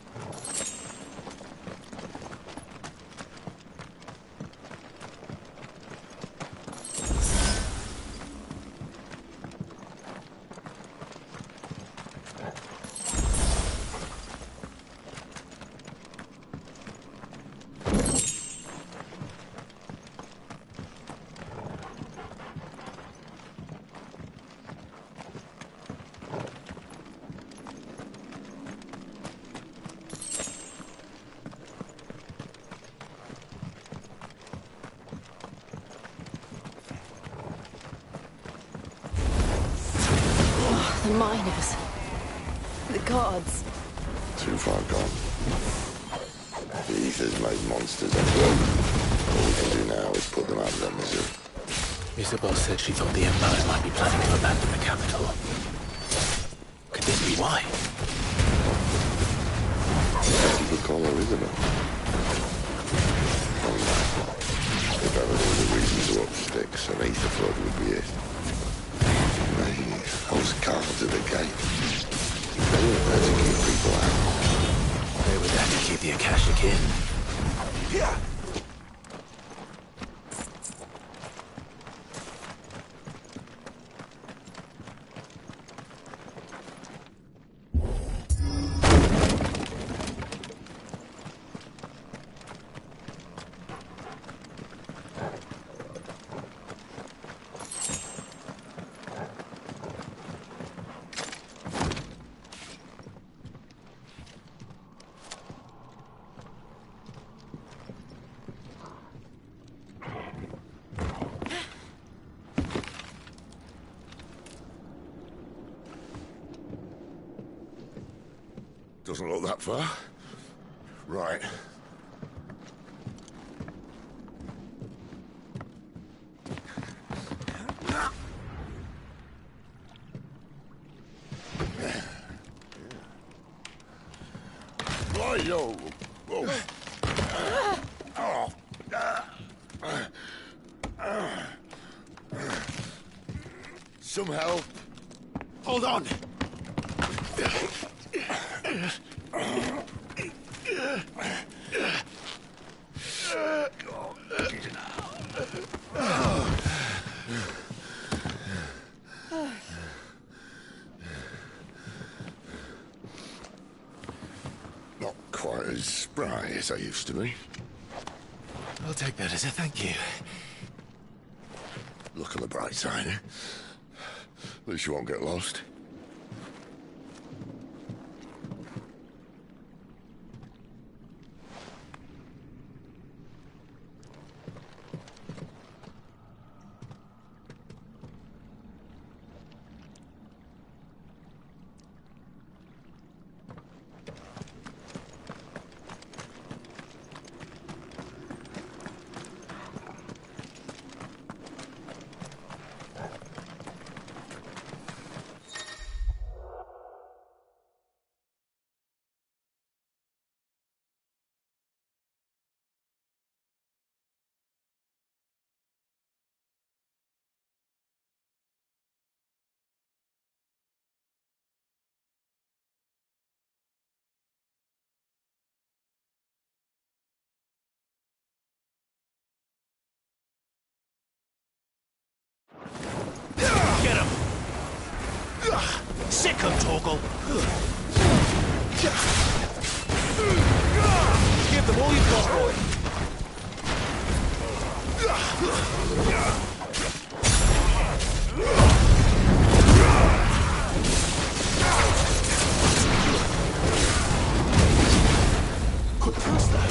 The miners. The gods. Too far gone. The Ether's made monsters of them. All we can do now is put them out of their misery. Isabel said she thought the Empire might be planning to abandon the capital. Could this be why? You could call her Isabel. If ever there was a reason to up sticks, an ether flood would be it. Those guards at the gate. They were there to keep people out. They were there to keep the Akashic in. Yeah. Doesn't look that far. Right. Right-yo. Whoa. Some help. Hold on. Not quite as spry as I used to be. I'll take that as a thank you. Look on the bright side, eh? At least you won't get lost. Get him! Sick him, Torgal! Give them all you've got, boy! Could pass that.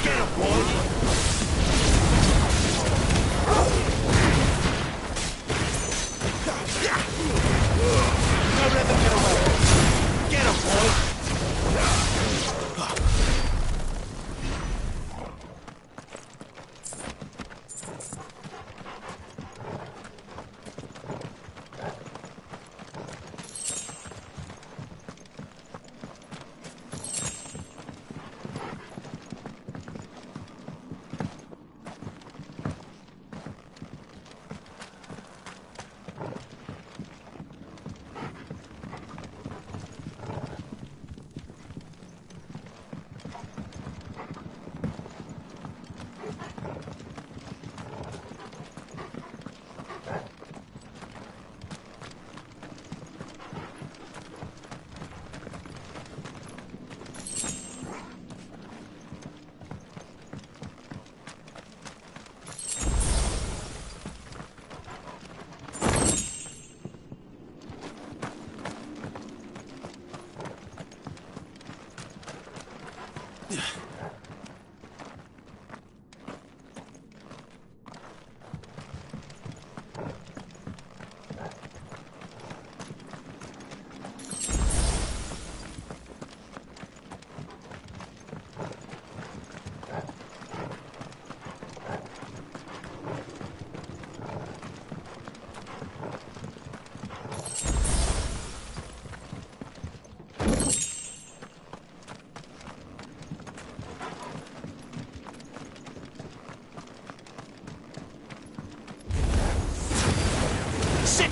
Get him, boy! Don't let them get away! Get him, boy!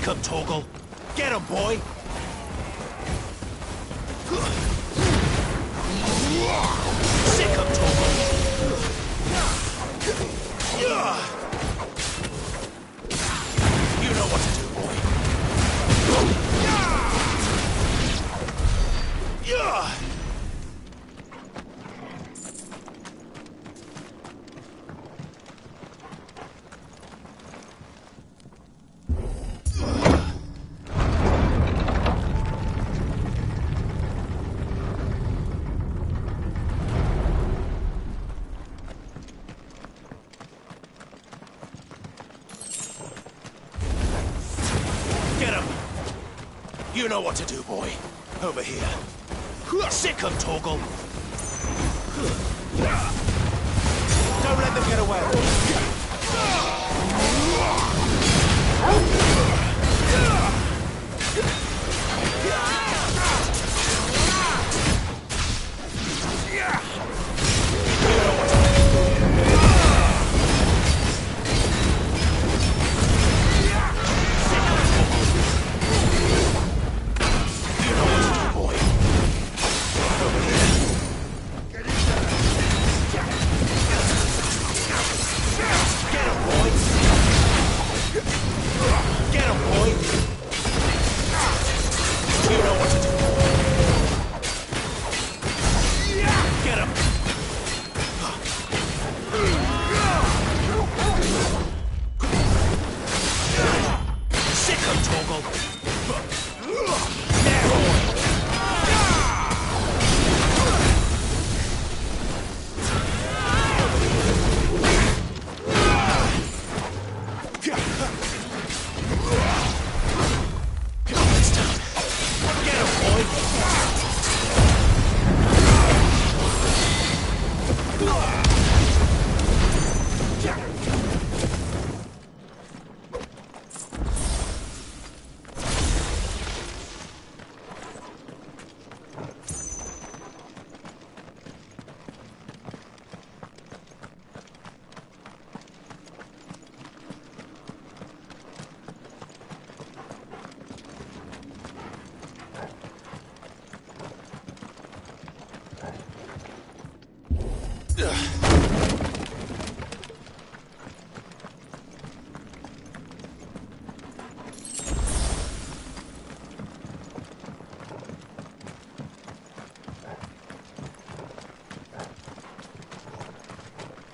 Sick 'em, Torgal! Get 'em, boy! Sick 'em, Torgal! You know what to do, boy. You know what to do, boy. Over here. Sick 'em, Torgal. Don't let them get away.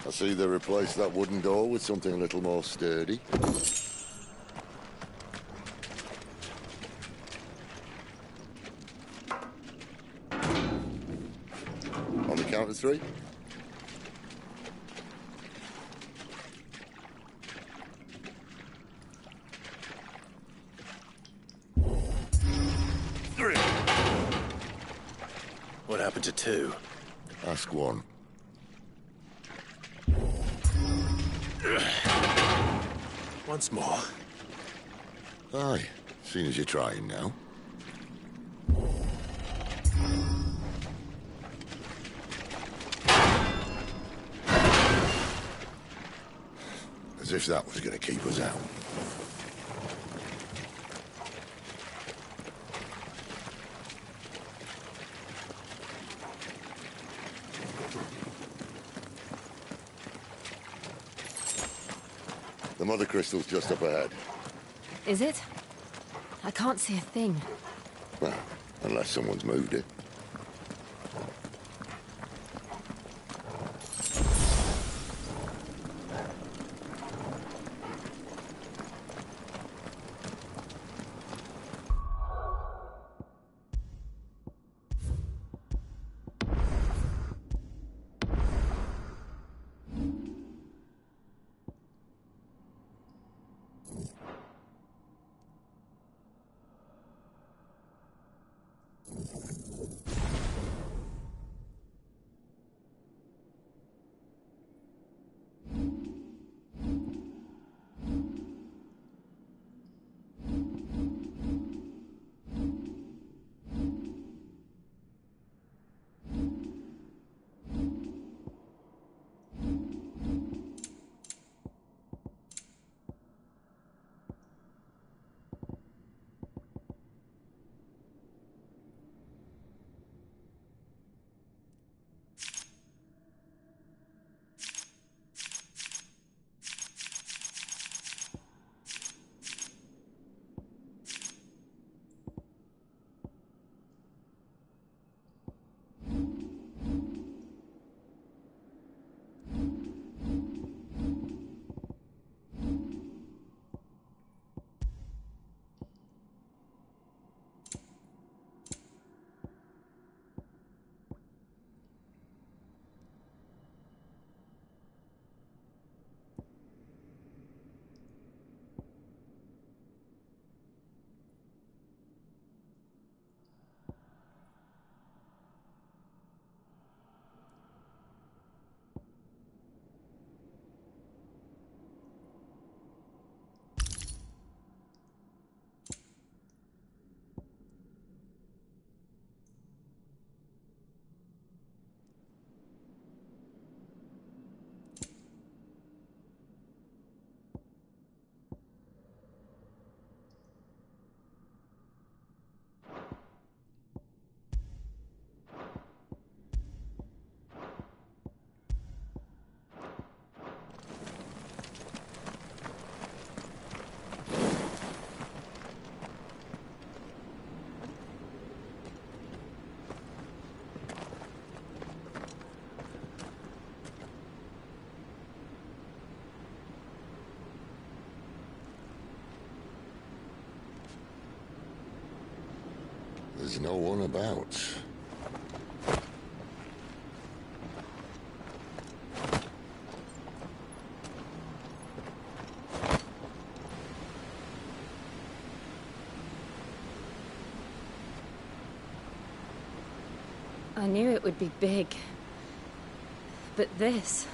I see they replaced that wooden door with something a little more sturdy. On the count of 3. What happened to 2? Ask 1. Once more. Aye, seeing as you're trying now. As if that was going to keep us out. The mother crystal's just up ahead. Is it? I can't see a thing. Well, unless someone's moved it. There's no one about. I knew it would be big. But this...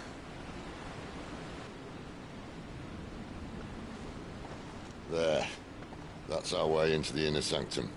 There. That's our way into the inner sanctum.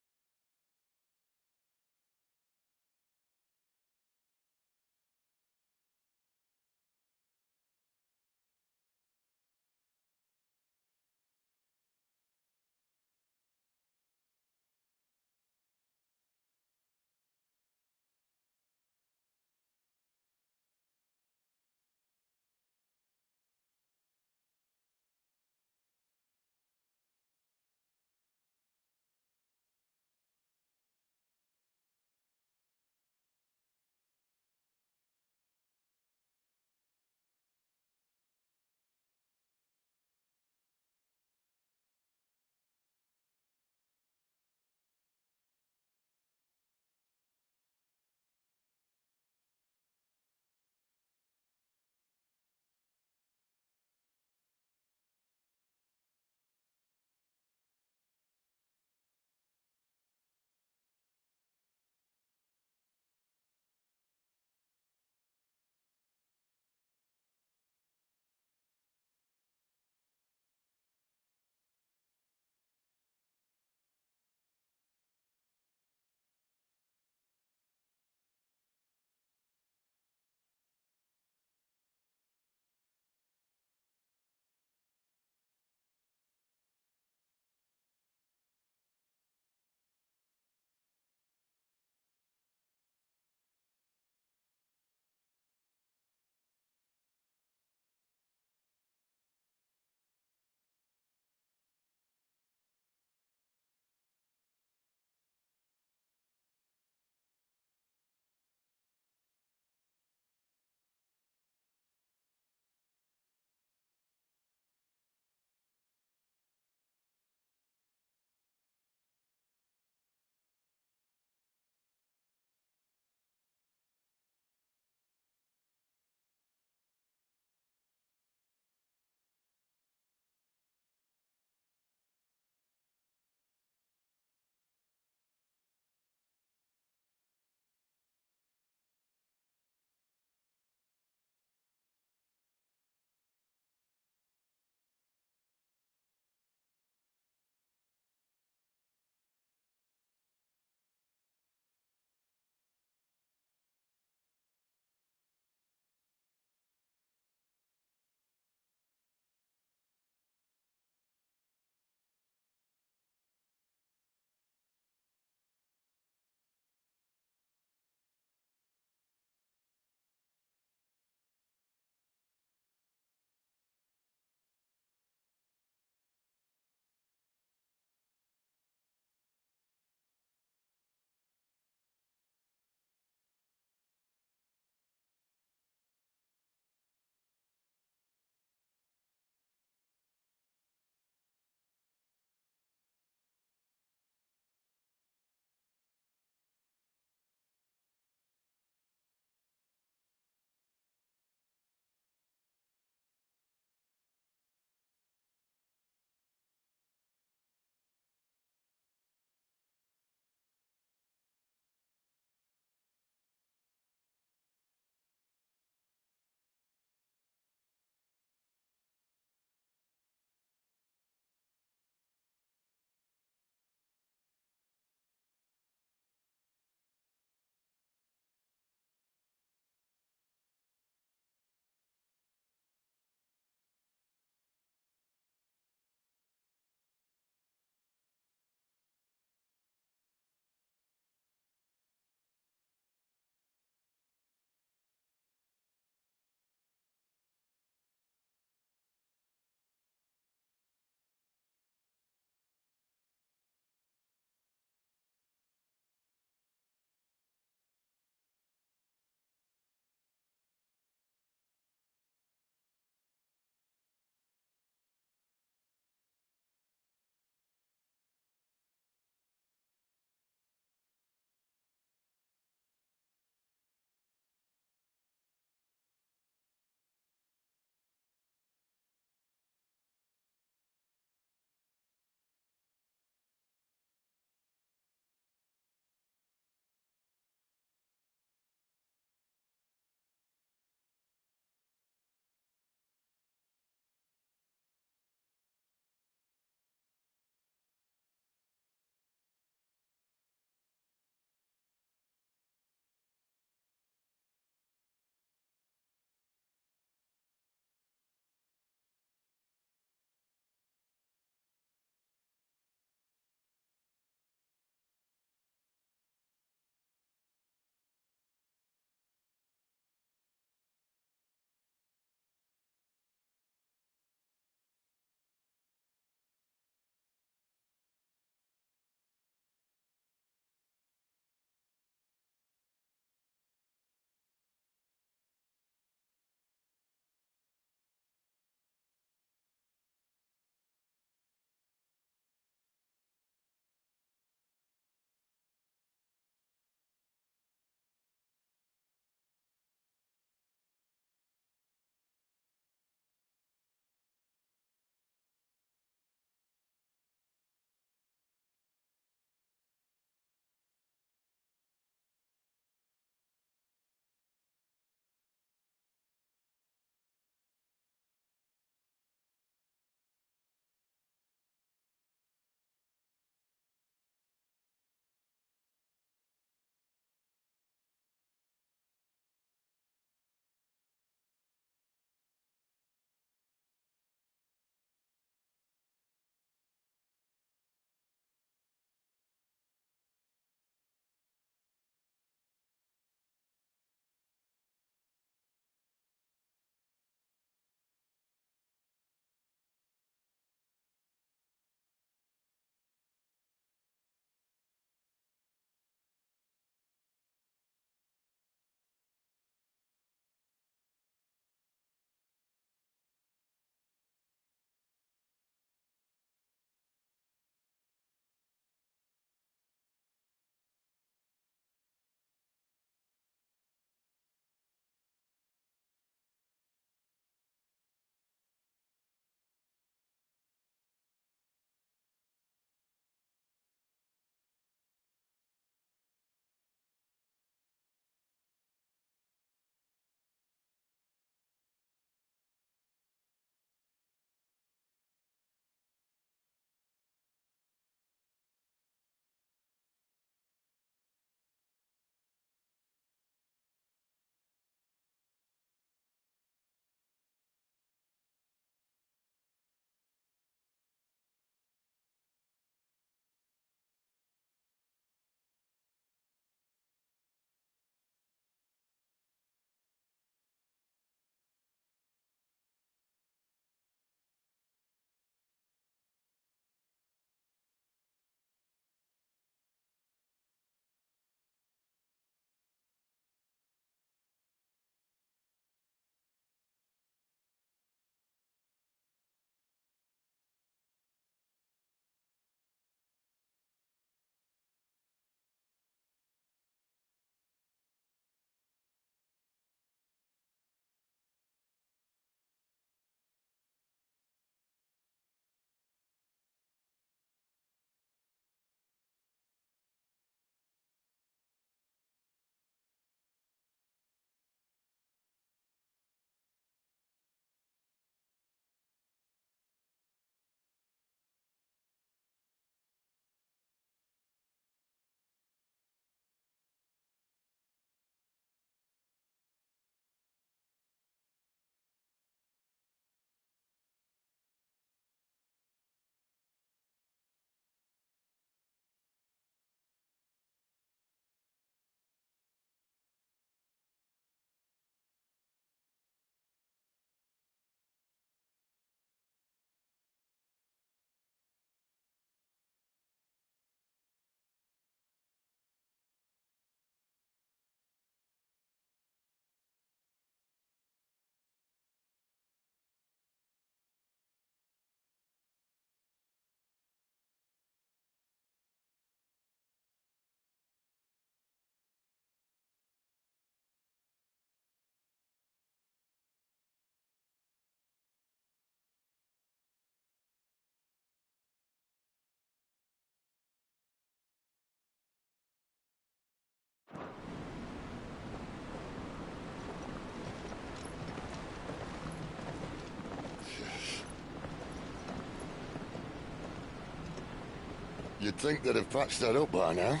You'd think they'd have patched that up by now.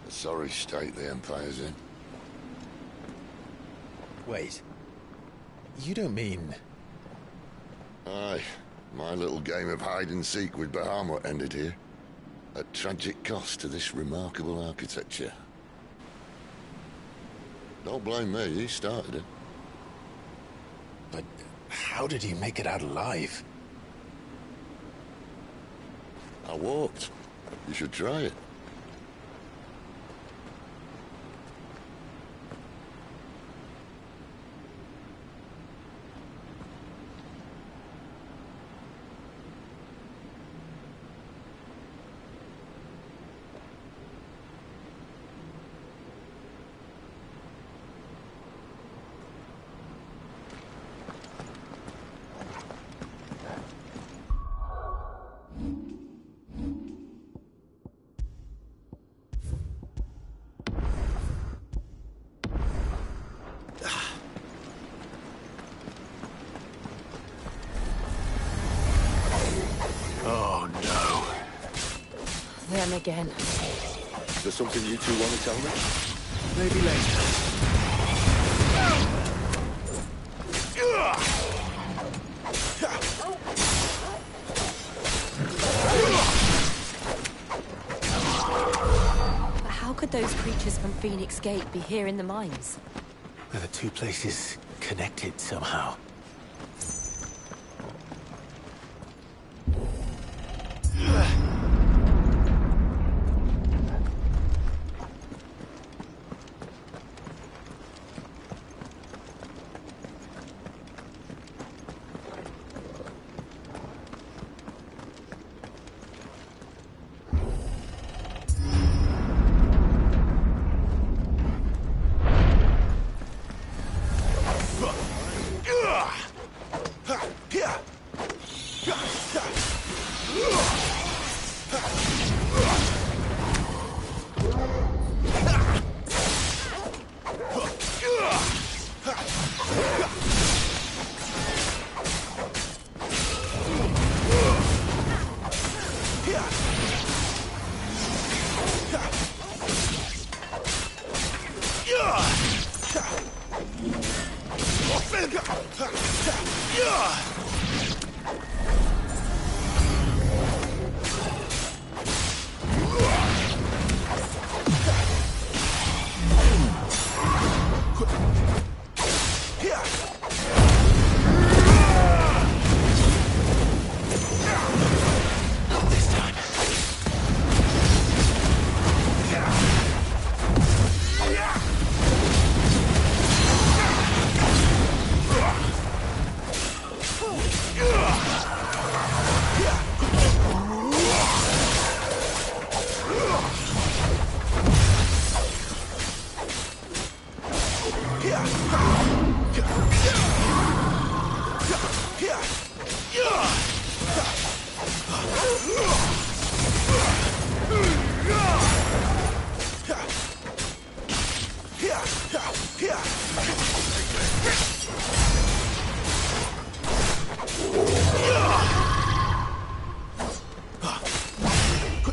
A sorry state the Empire's in. Wait. You don't mean... Aye. My little game of hide-and-seek with Bahamut ended here. At tragic cost to this remarkable architecture. Don't blame me, he started it. But how did he make it out alive? I walked. You should try it. Them again. Is there something you two want to tell me? Maybe later. But how could those creatures from Phoenix Gate be here in the mines? Are the two places connected somehow?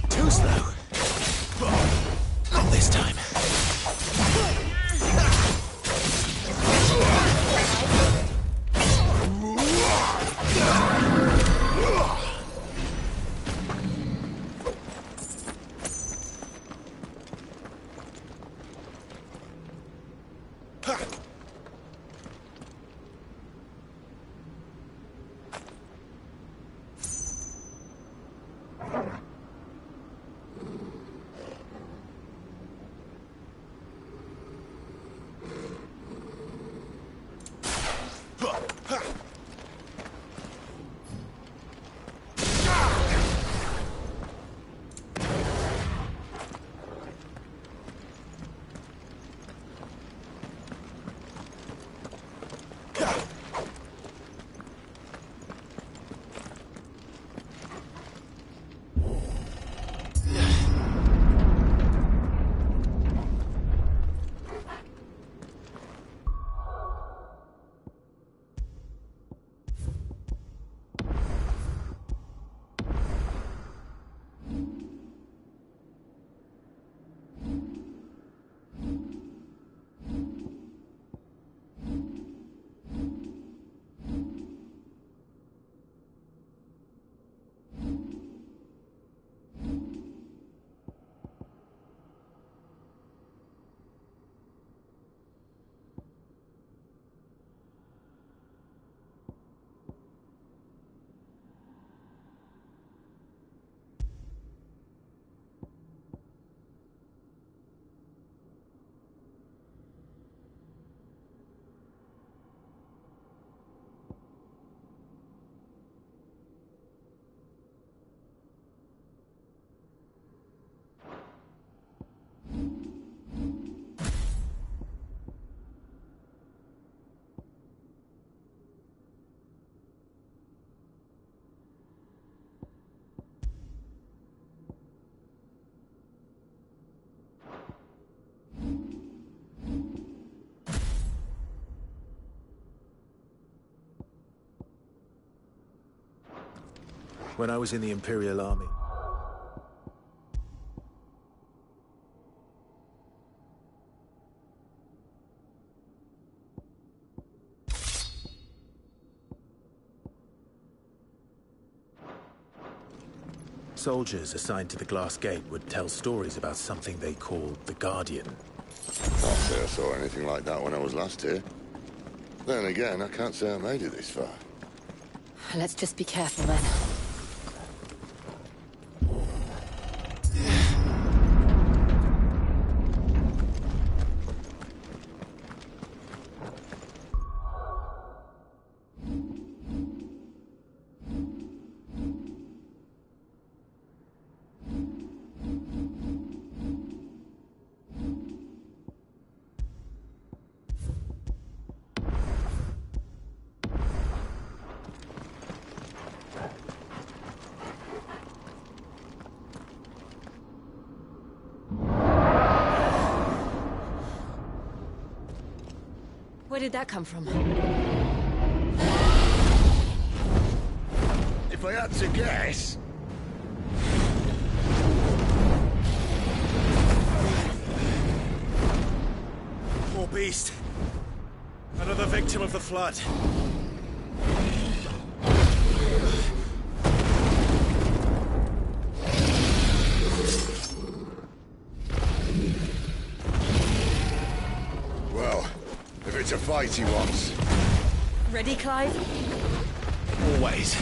Too slow. Not this time. When I was in the Imperial Army. Soldiers assigned to the Glass Gate would tell stories about something they called the Guardian. Can't say I saw anything like that when I was last here. Then again, I can't say I made it this far. Let's just be careful then. Where did that come from? If I had to guess... Poor beast. Another victim of the flood. Well, if it's a fight he wants. Ready, Clive? Always.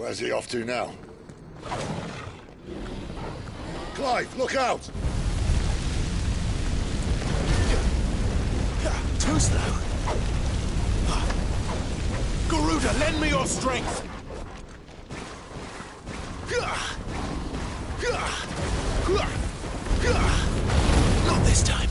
Where's he off to now? Clive, look out! Too slow. Garuda, lend me your strength! Not this time.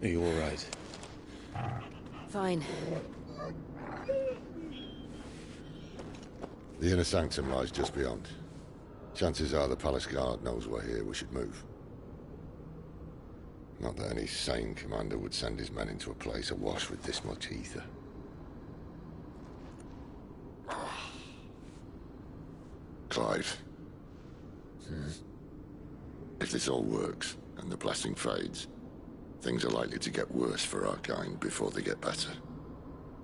Are you all right? Fine. The inner sanctum lies just beyond. Chances are the palace guard knows we're here. We should move. Not that any sane commander would send his men into a place awash with this much ether. Clive. If this all works, and the blessing fades, things are likely to get worse for our kind before they get better.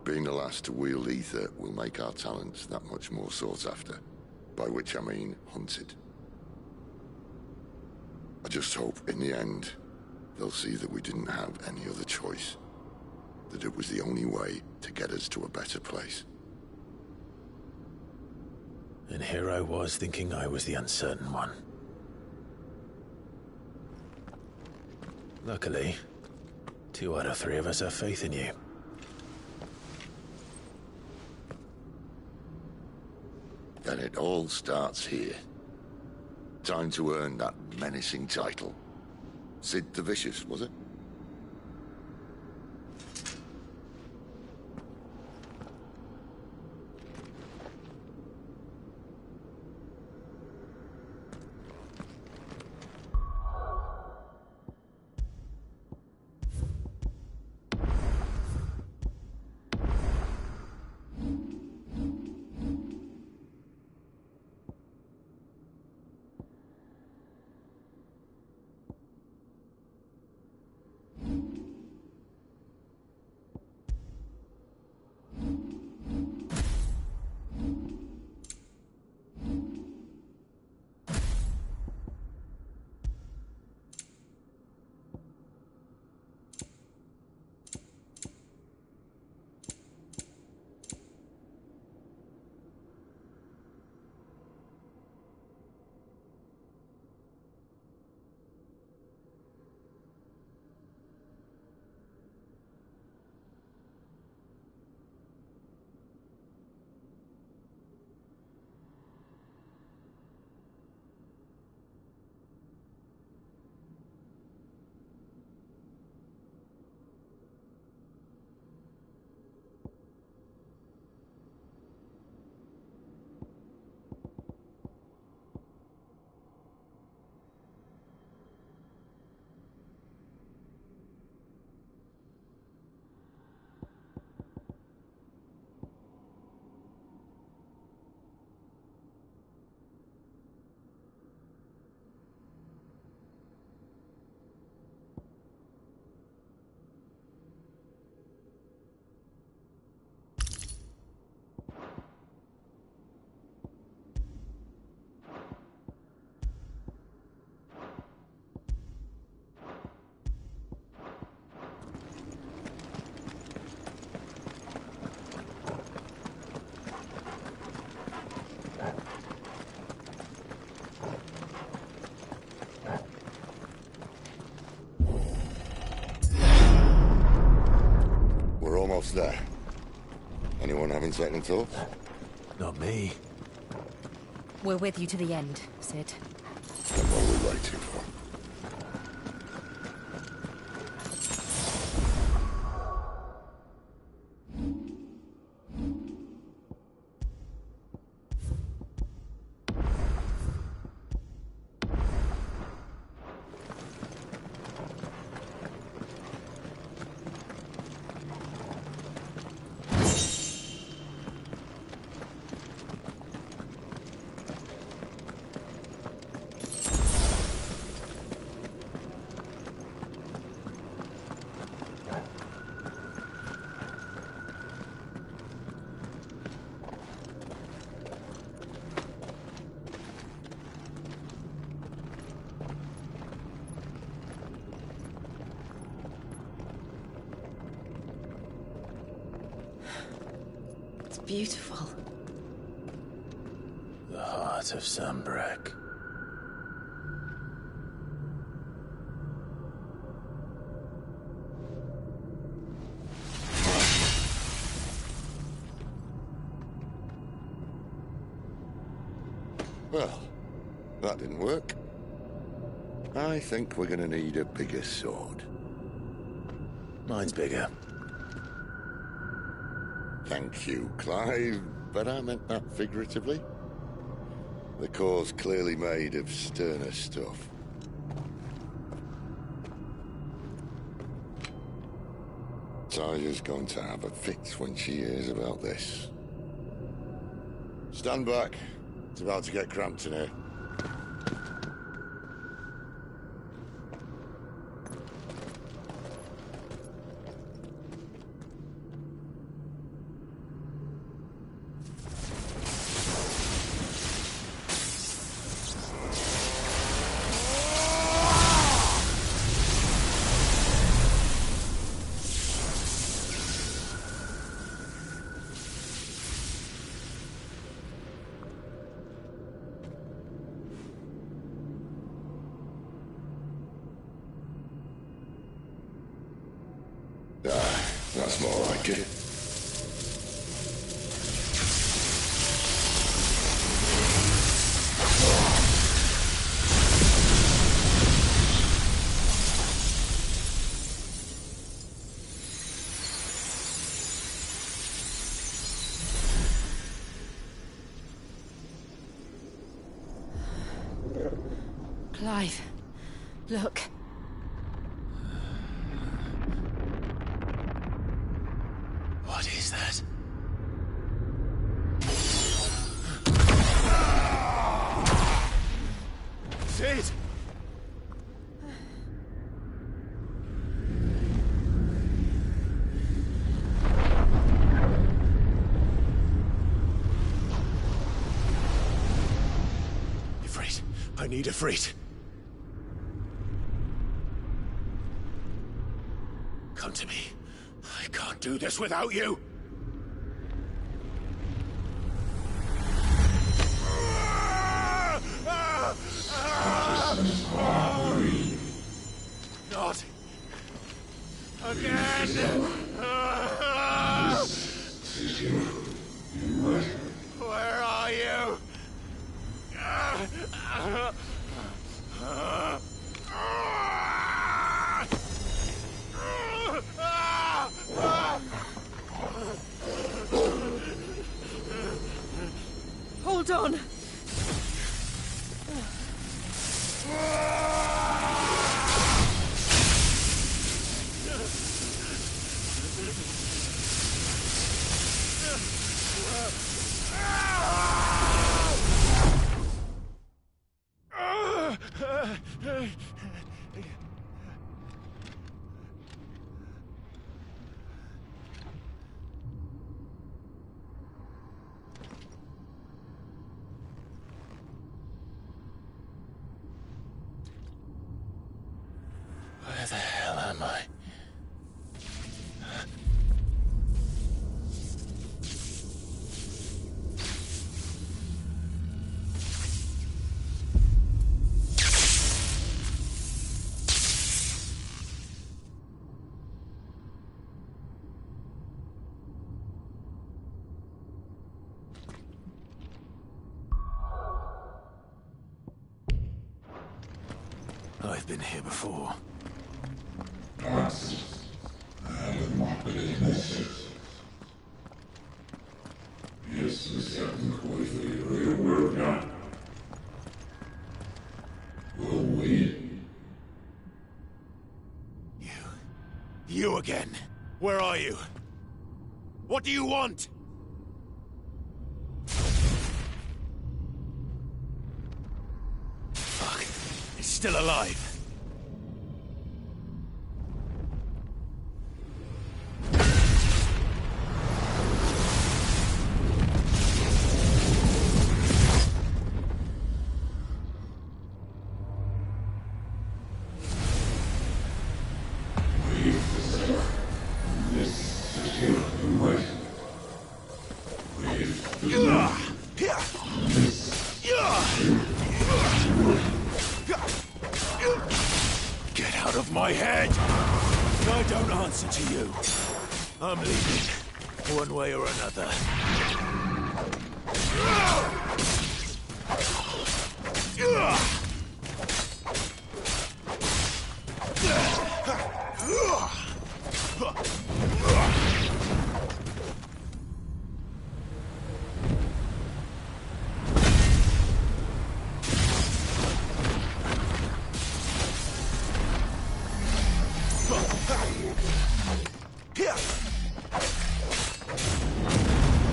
Being the last to wield ether will make our talents that much more sought after, by which I mean hunted. I just hope, in the end, they'll see that we didn't have any other choice. That it was the only way to get us to a better place. And here I was thinking I was the uncertain one. Luckily, 2 out of 3 of us have faith in you. Then it all starts here. Time to earn that menacing title. Sid the Vicious, was it? What's there? Anyone having second thoughts? Not me. We're with you to the end, Sid. Then what are we waiting for? Beautiful. The heart of Sambrek. Well, that didn't work. I think we're gonna need a bigger sword. Mine's bigger. Thank you, Clive, but I meant that figuratively. The core's clearly made of sterner stuff. Tyler's going to have a fit when she hears about this. Stand back. It's about to get cramped in here. That's more like it. Clive, look. What is that? Sid! Ifrit, I need Ifrit. Come to me. I can't do this without you! Not again! Where are you? Hold on. I've been here before. You again. Where are you? What do you want? Fuck. It's still alive. Get out of my head! I don't answer to you. I'm leaving, one way or another.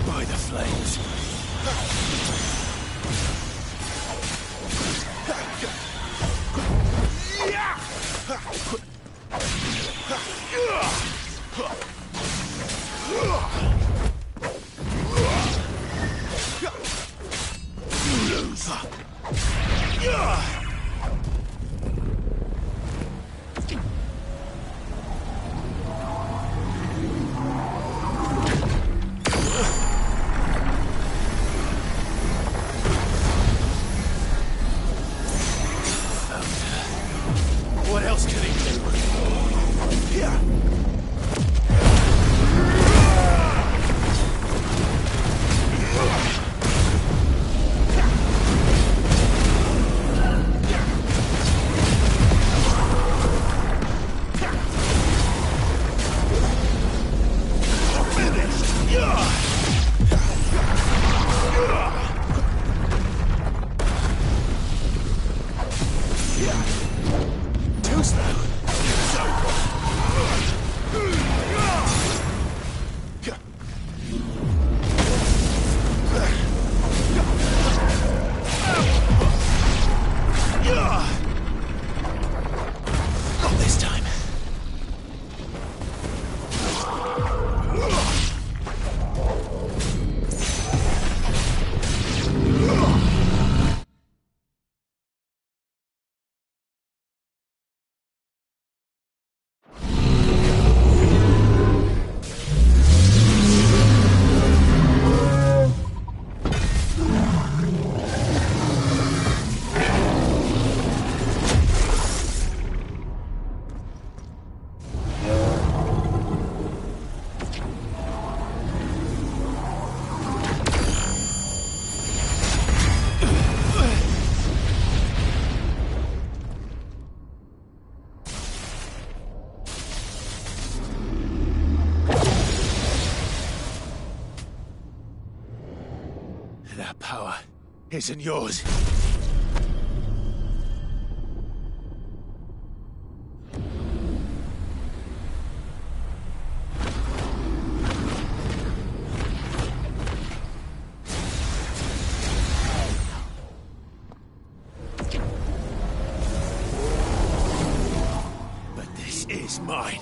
By the flames. What else can he do? Yeah. Not this time. That power isn't yours. But this is mine.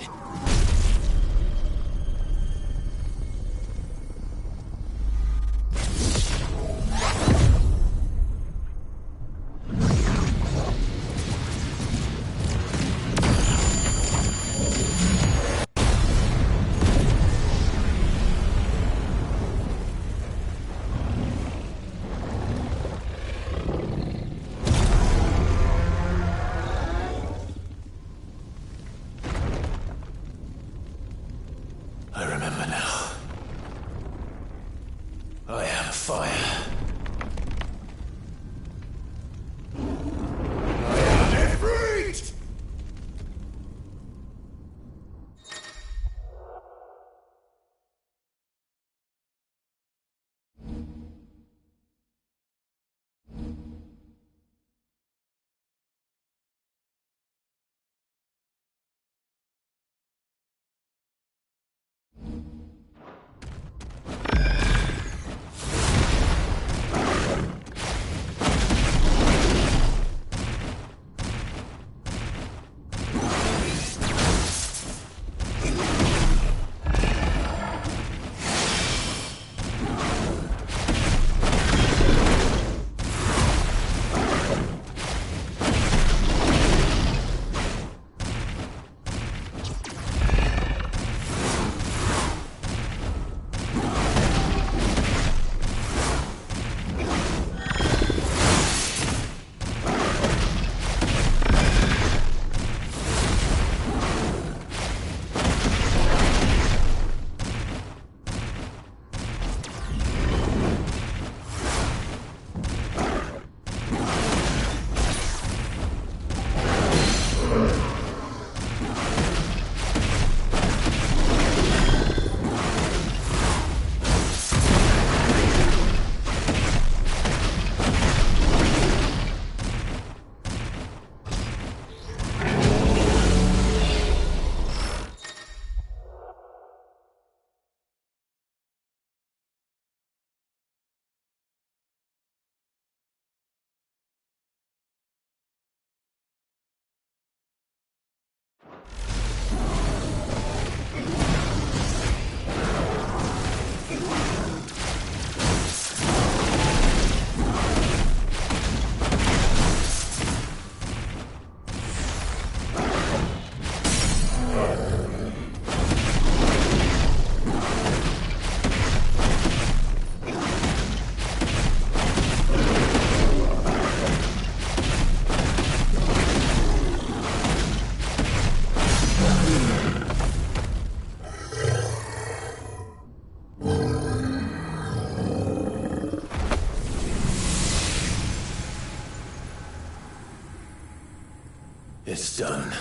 It's done.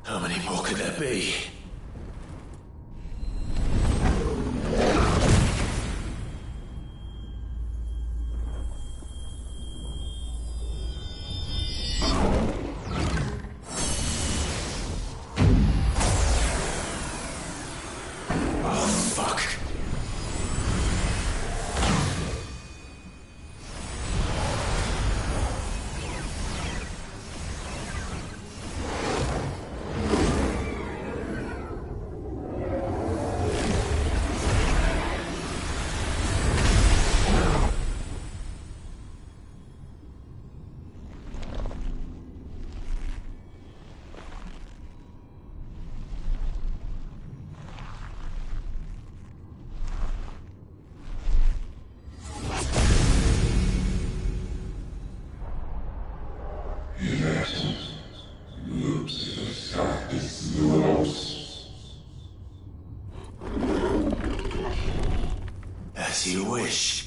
How many more could there be? As you wish.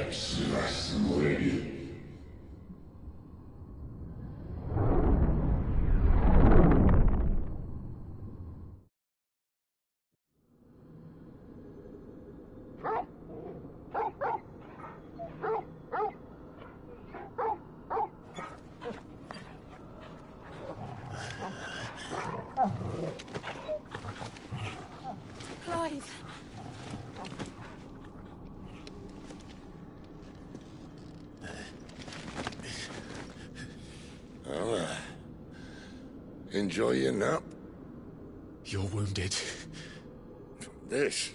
FFXVI. Clive. Well, enjoy your nap. You're wounded. This?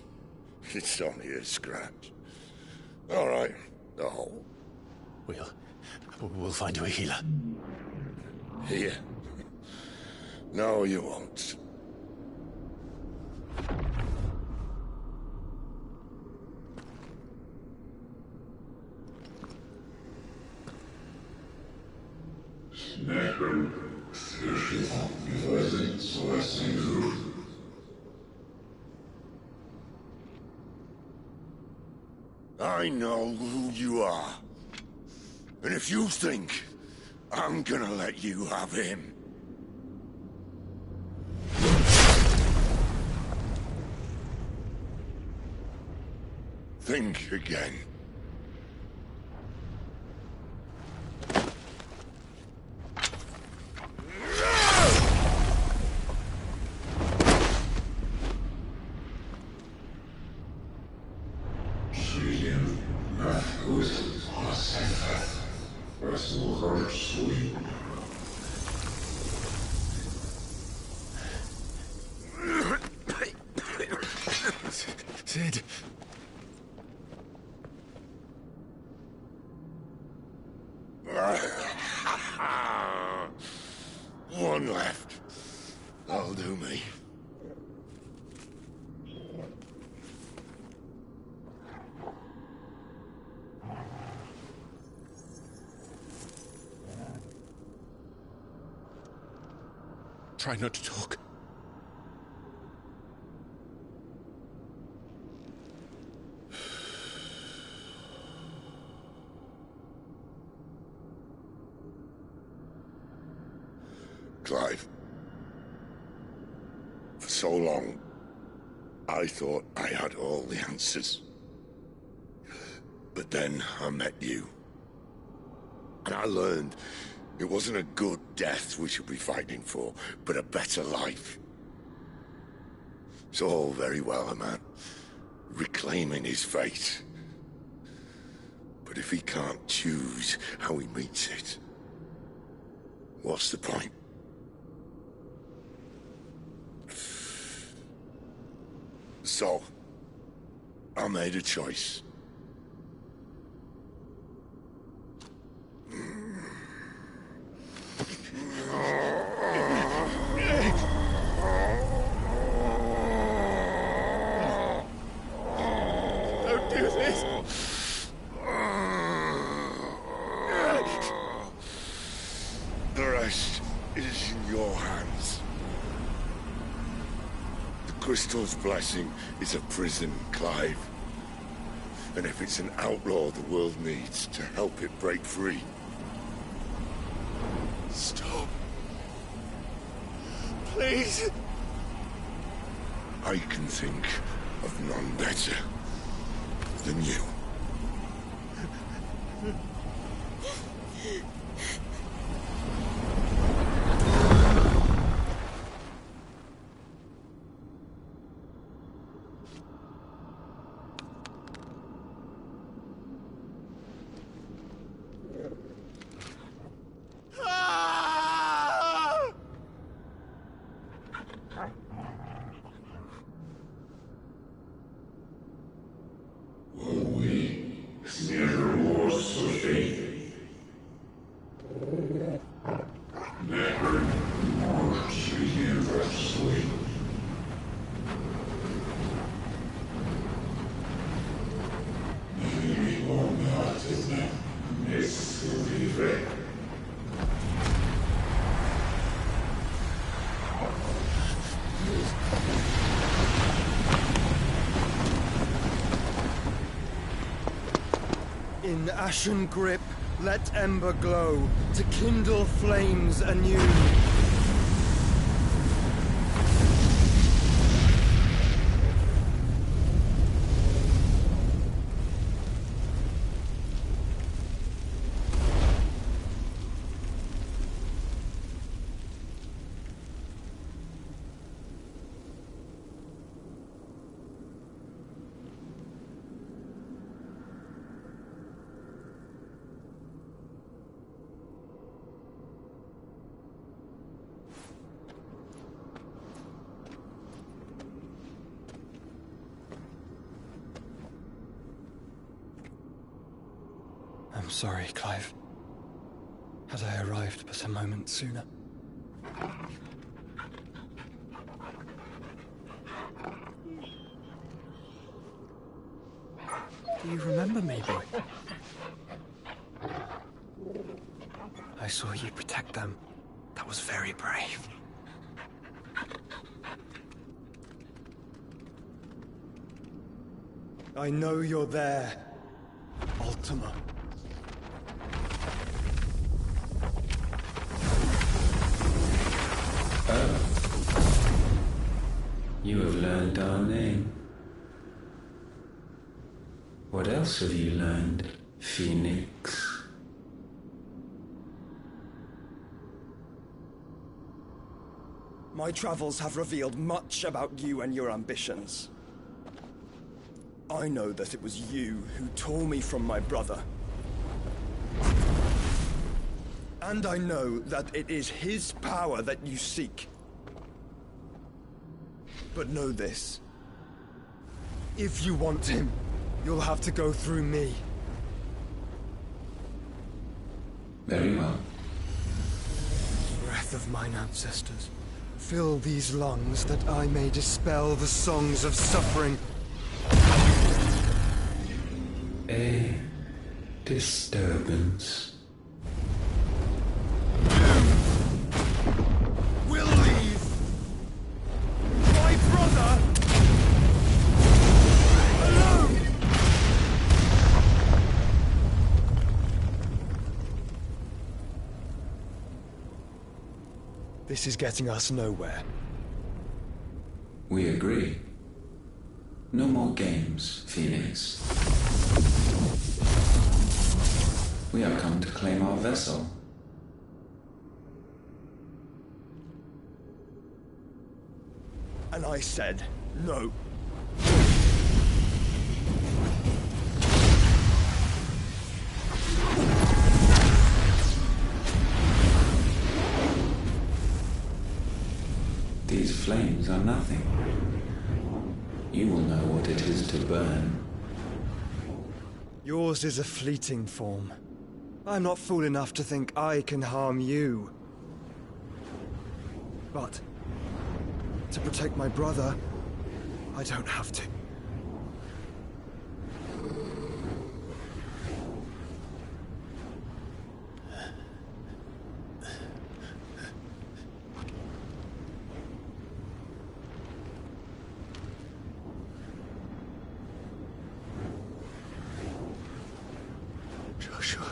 It's only a scratch. All right, the hole. We'll find you a healer. Here? No, you won't. I know who you are. And if you think I'm gonna let you have him... think again. Sid. One left. That'll do me. Try not to talk. Clive. For so long, I thought I had all the answers. But then I met you. And I learned it wasn't a good death we should be fighting for, but a better life. It's all very well, a man reclaiming his fate. But if he can't choose how he meets it, what's the point? So, I made a choice. Don't do this! The rest is in your hands. The Crystal's blessing is a prison, Clive. And if it's an outlaw the world needs to help it break free... Stop. Please. I can think of none better than you. We In ashen grip, let ember glow, to kindle flames anew. I'm sorry, Clive. Had I arrived but a moment sooner. Do you remember me, boy? I saw you protect them. That was very brave. I know you're there, Ultima. You have learned our name. What else have you learned, Phoenix? My travels have revealed much about you and your ambitions. I know that it was you who tore me from my brother. And I know that it is his power that you seek. But know this. If you want him, you'll have to go through me. Very well. Breath of mine ancestors, fill these lungs that I may dispel the songs of suffering. A disturbance. We'll leave. My brother alone. This is getting us nowhere. We agree. No more games, Phoenix. We have come to claim our vessel. And I said no. These flames are nothing. You will know what it is to burn. Yours is a fleeting form. I'm not fool enough to think I can harm you. But to protect my brother, I don't have to. Joshua.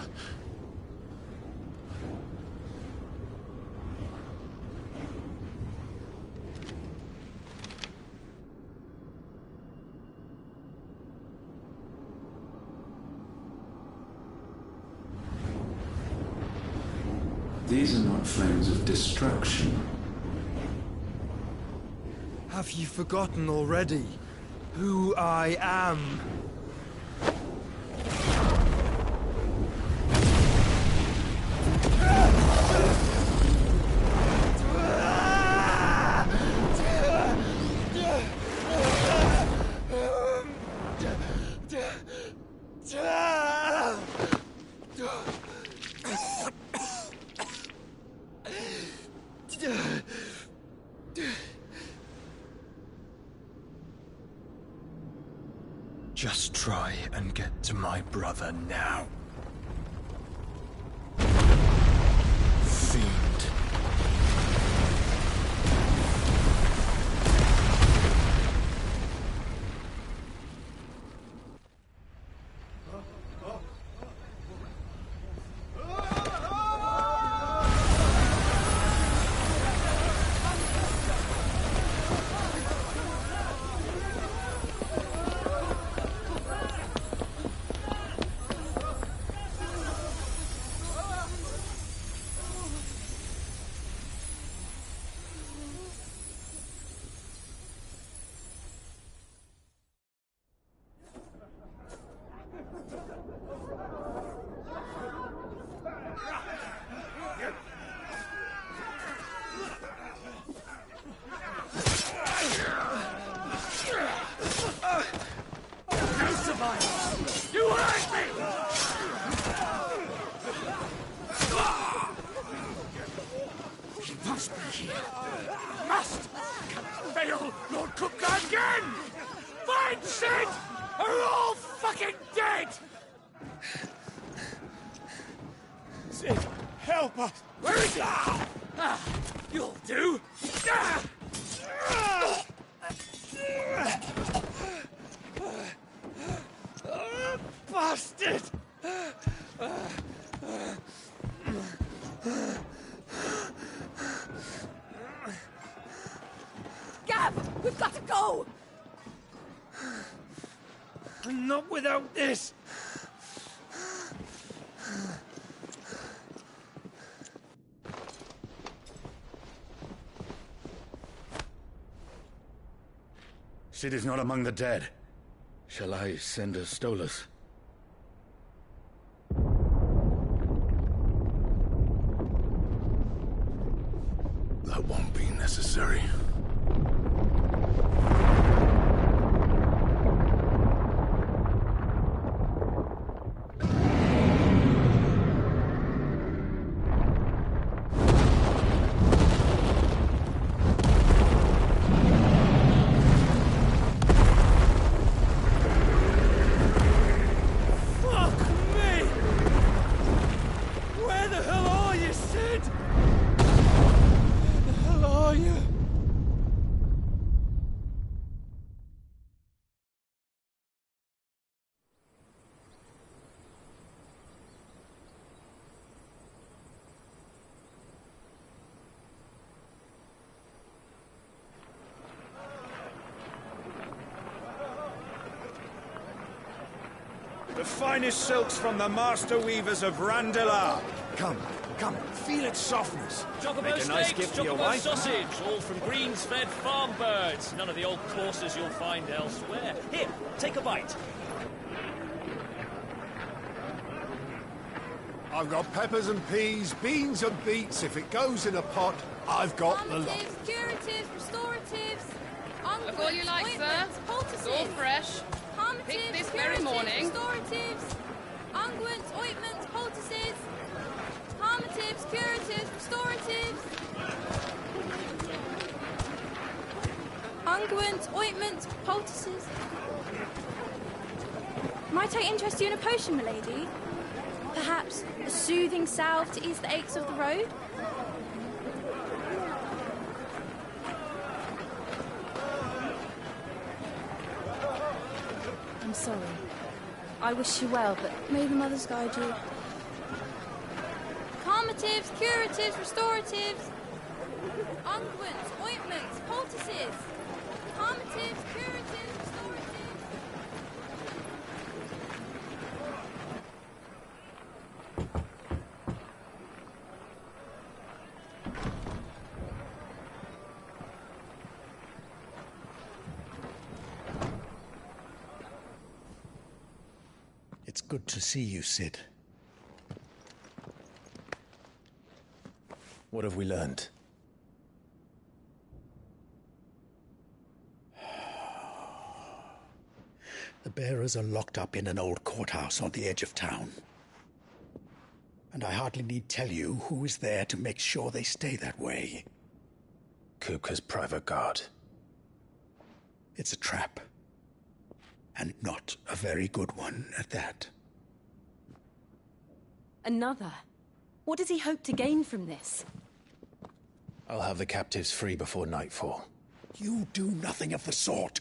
These are not flames of destruction. Have you forgotten already who I am? Just try and get to my brother now. Fiend. Sid! Are all fucking dead! Sid, help us! Where is he? You'll do! Bastard! Gav, we've got to go! Not without this! Sid is not among the dead. Shall I send a Stolas? That won't be necessary. The finest silks from the master weavers of Randelar. Come, come, feel its softness. Chocobo Make a nice steaks, gift for your chocobo wife. sausage, all from greens-fed farm birds. None of the old courses you'll find elsewhere. Here, take a bite. I've got peppers and peas, beans and beets. If it goes in a pot, I've got the lot. Palliatives, curatives, restoratives, Look all you like, sir. It's all fresh. Picked this very morning. Restoratives, unguents, ointments, poultices, palliatives, curatives, restoratives, unguents, ointments, poultices. Might I interest you in a potion, milady? Perhaps a soothing salve to ease the aches of the road? I'm sorry. I wish you well, but may the mothers guide you. Calmatives, curatives, restoratives, unguents, ointments, poultices. Calmatives, curatives, restoratives. It's good to see you, Sid. What have we learned? The bearers are locked up in an old courthouse on the edge of town. And I hardly need tell you who is there to make sure they stay that way. Kupka's private guard. It's a trap. And not a very good one at that. Another? What does he hope to gain from this? I'll have the captives free before nightfall. You do nothing of the sort.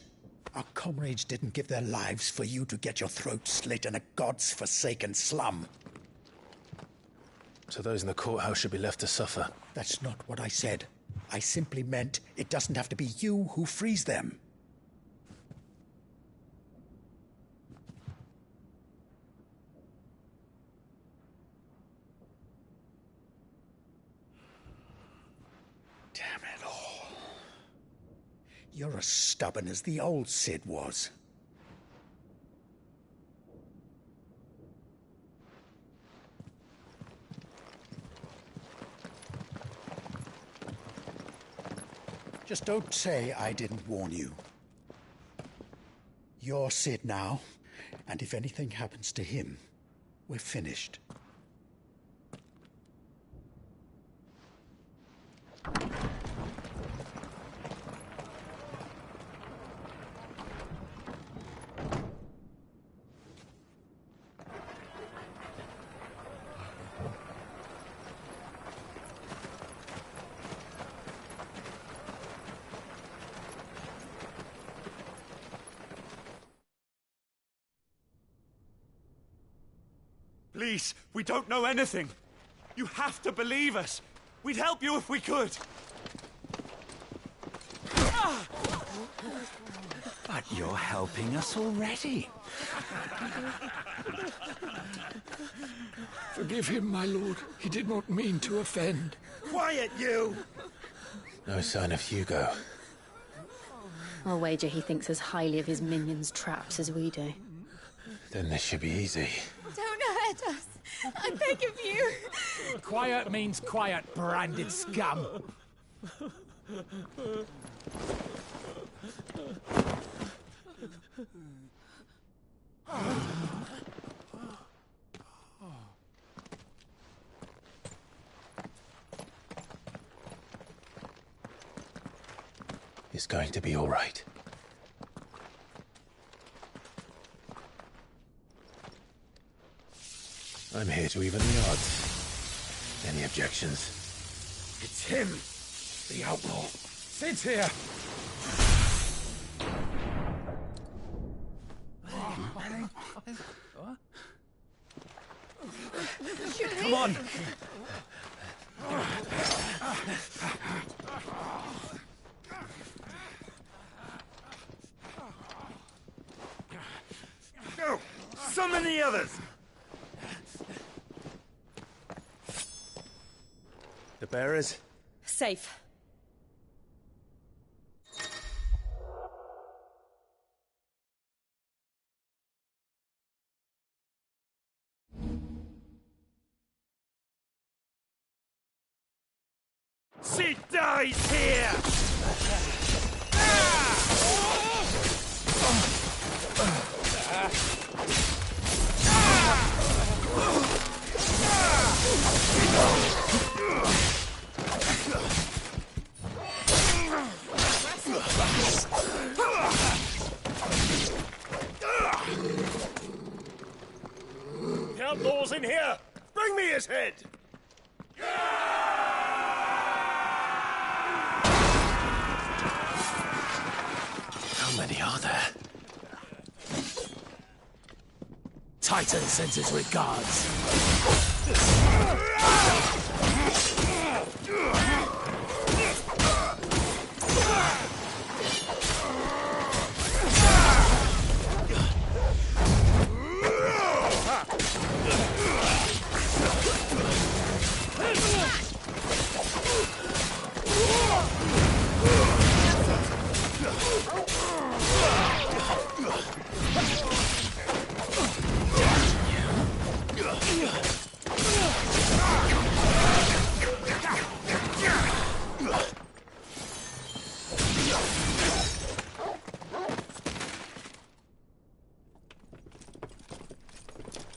Our comrades didn't give their lives for you to get your throat slit in a god's forsaken slum. So those in the courthouse should be left to suffer. That's not what I said. I simply meant it doesn't have to be you who frees them. Damn it all. You're as stubborn as the old Sid was. Just don't say I didn't warn you. You're Sid now, and if anything happens to him, we're finished. Please, we don't know anything. You have to believe us. We'd help you if we could. But you're helping us already. Forgive him, my lord. He did not mean to offend. Quiet, you! No sign of Hugo. I'll wager he thinks as highly of his minions' traps as we do. Then this should be easy. Don't hurt us. I beg of you. Quiet means quiet, branded scum. It's going to be all right. I'm here to even the odds. Any objections? It's him, the outlaw. Sit here. Come on. Go! Summon the others! The bearers? Safe. She dies here! The outlaw's in here! Bring me his head! How many are there? Titan sends his regards.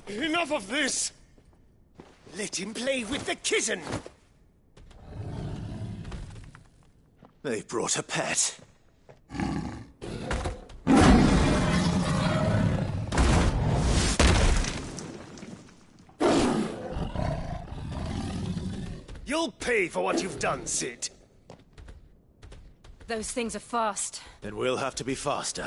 Enough of this! Let him play with the kitten! They've brought a pet. You'll pay for what you've done, Sid. Those things are fast. Then we'll have to be faster.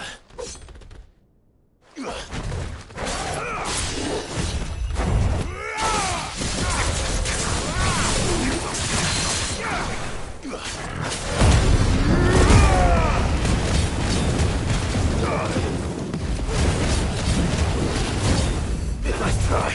Nice try.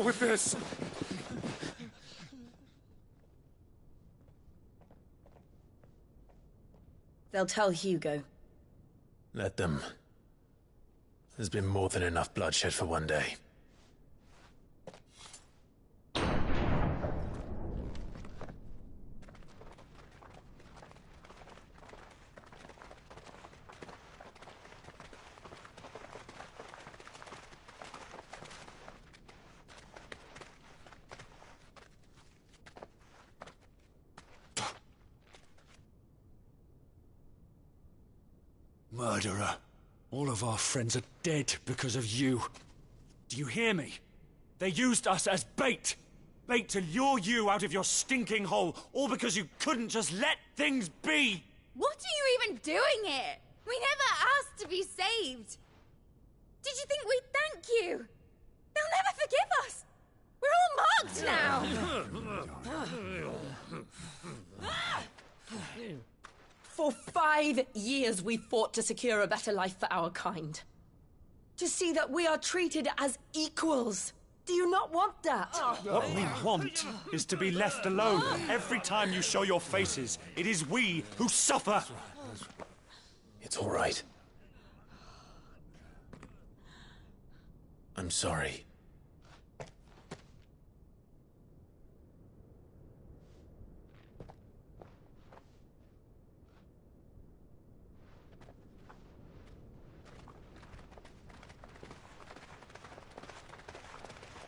with this. They'll tell Hugo. Let them. There's been more than enough bloodshed for one day. Murderer. All of our friends are dead because of you. Do you hear me? They used us as bait. Bait to lure you out of your stinking hole, all because you couldn't just let things be. What are you even doing here? We never asked to be saved. Did you think we'd thank you? They'll never forgive us. We're all marked now. For 5 years we fought to secure a better life for our kind. To see that we are treated as equals. Do you not want that? What we want is to be left alone. Every time you show your faces, it is we who suffer. It's all right. I'm sorry.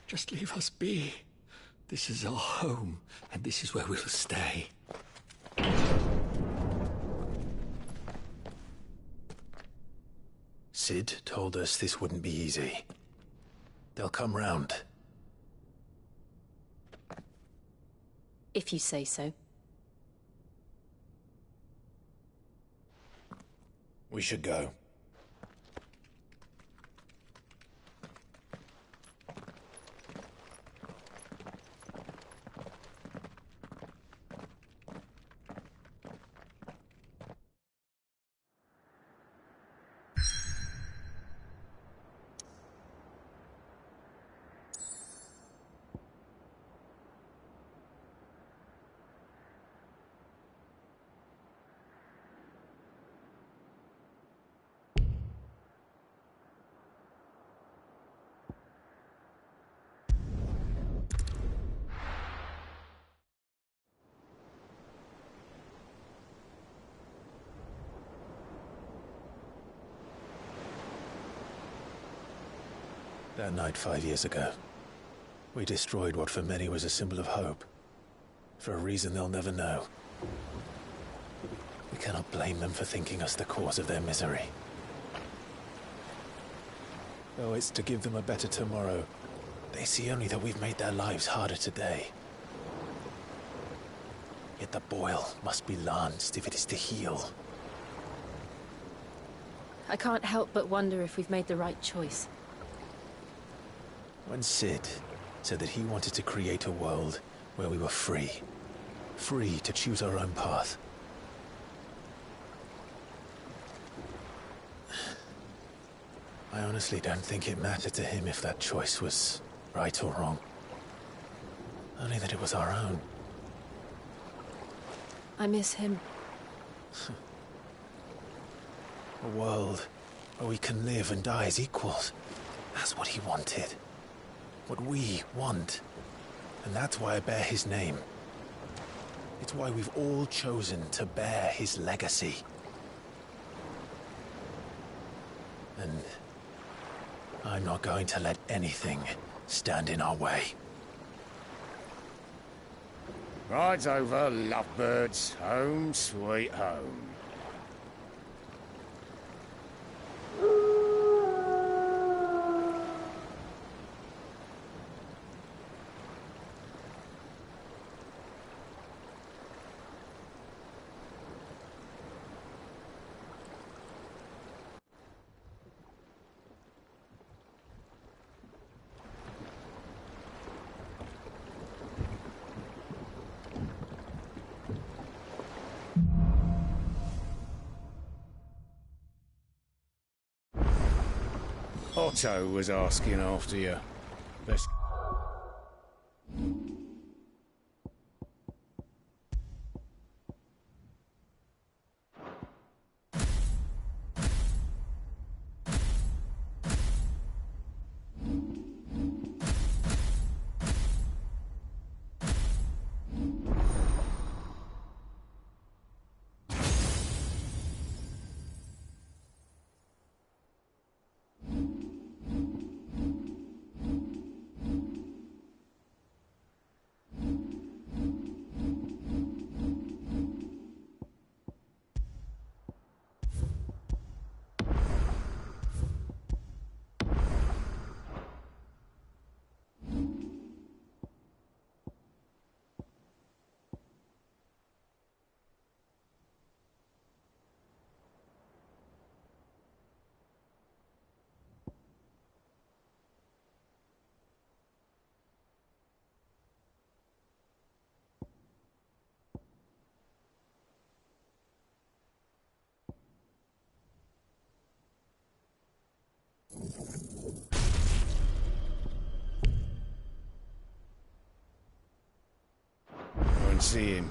Just leave us be. This is our home, and this is where we'll stay. Sid told us this wouldn't be easy. They'll come round. If you say so. We should go. That night 5 years ago, we destroyed what for many was a symbol of hope. For a reason they'll never know. We cannot blame them for thinking us the cause of their misery. Though it's to give them a better tomorrow, they see only that we've made their lives harder today. Yet the boil must be lanced if it is to heal. I can't help but wonder if we've made the right choice. When Sid said that he wanted to create a world where we were free. Free to choose our own path. I honestly don't think it mattered to him if that choice was right or wrong. Only that it was our own. I miss him. A world where we can live and die as equals. That's what he wanted. What we want. And that's why I bear his name. It's why we've all chosen to bear his legacy. And I'm not going to let anything stand in our way. Rides over, lovebirds. Home, sweet home. Otto was asking after you. Best... and see him.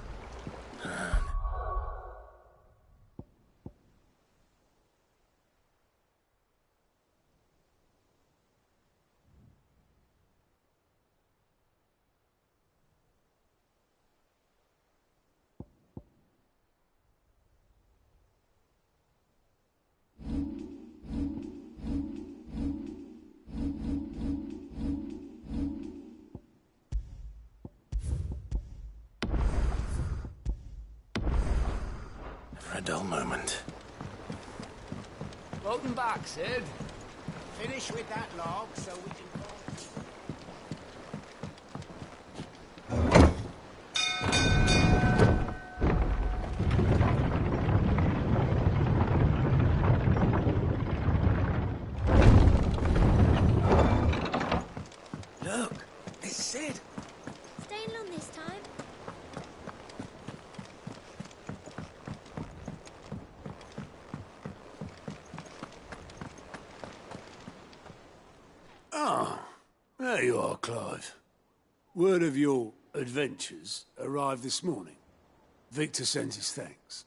For a dull moment. Welcome back, Sid. Finish with that log so we can... Look, it's Sid. Staying long this time? Ah, there you are, Clive. Word of your adventures arrived this morning. Victor sends his thanks.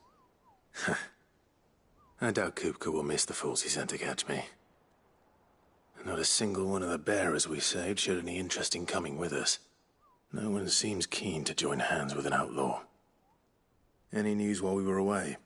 I doubt Kupka will miss the fools he sent to catch me. Not a single one of the bearers we saved showed any interest in coming with us. No one seems keen to join hands with an outlaw. Any news while we were away?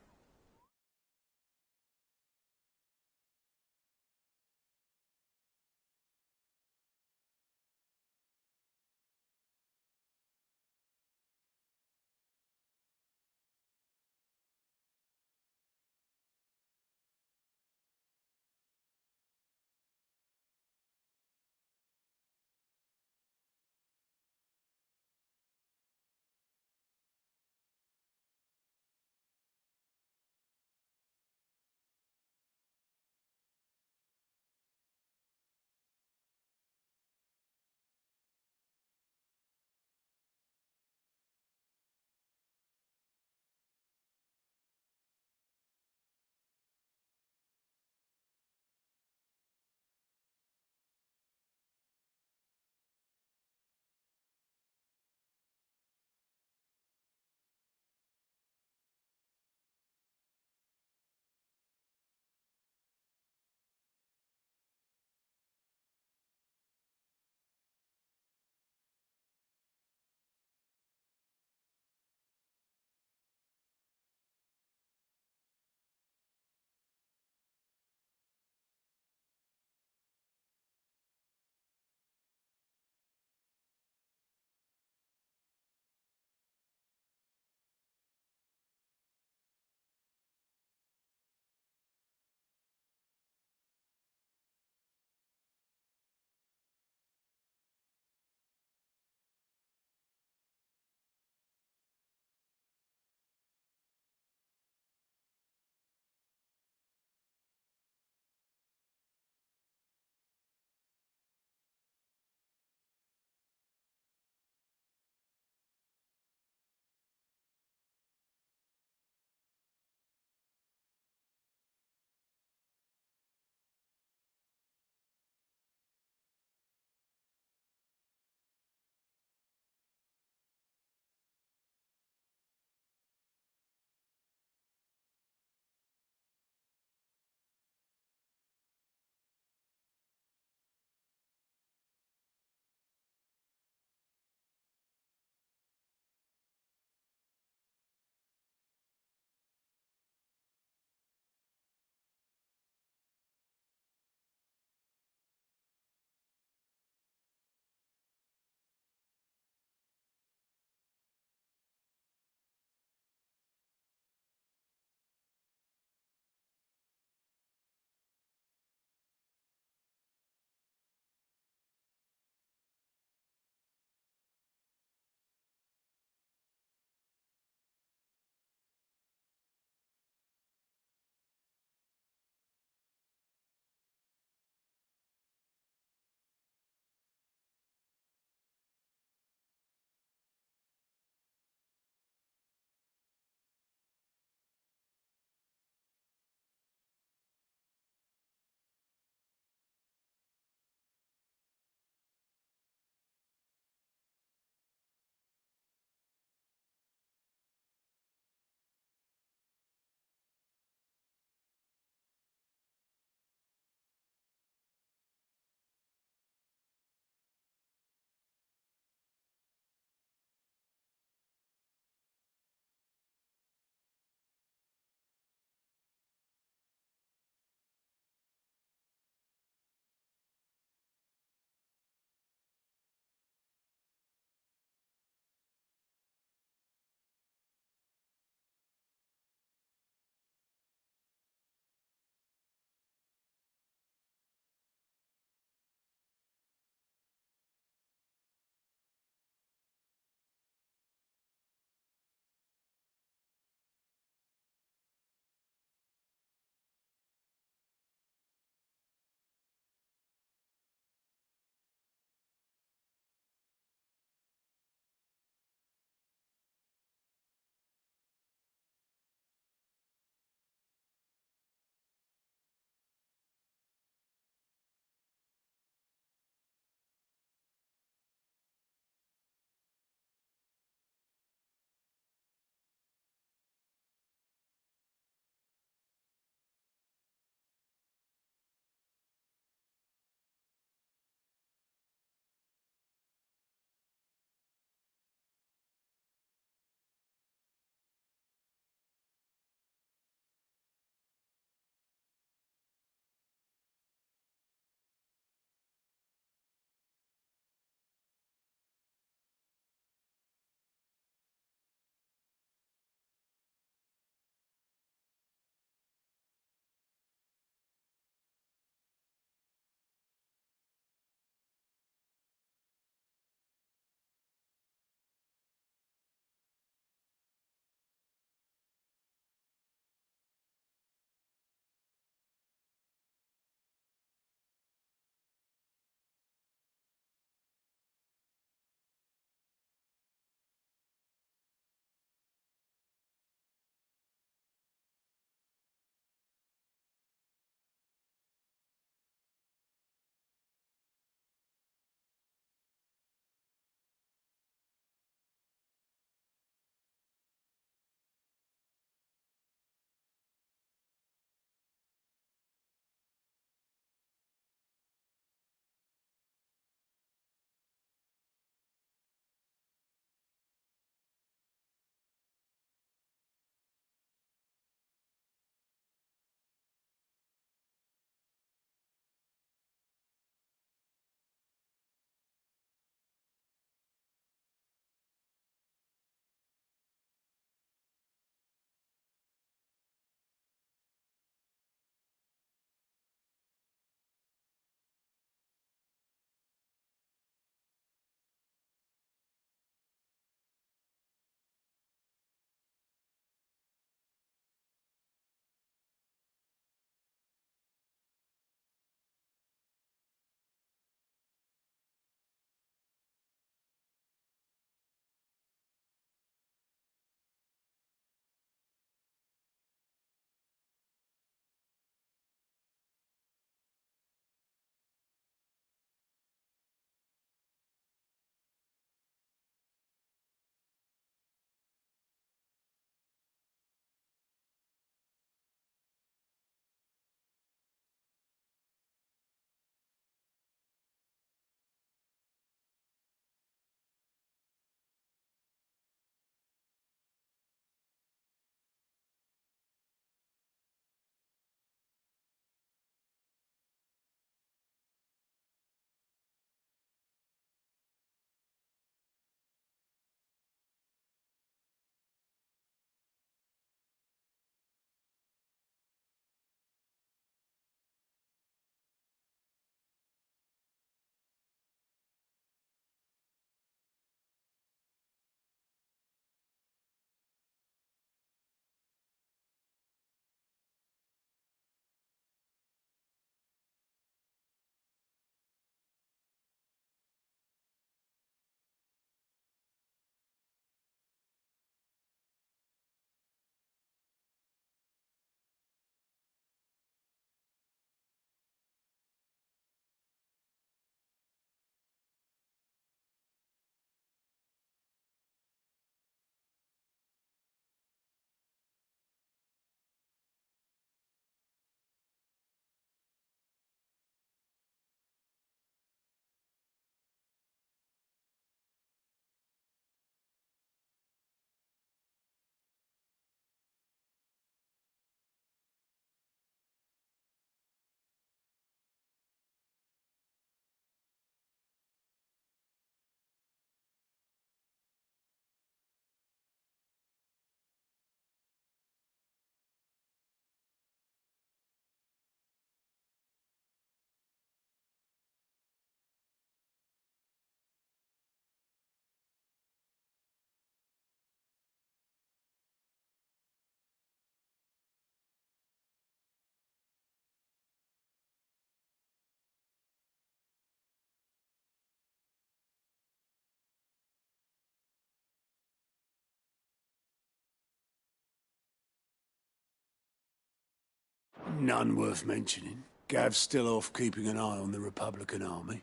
None worth mentioning. Gav's still off keeping an eye on the Republican army.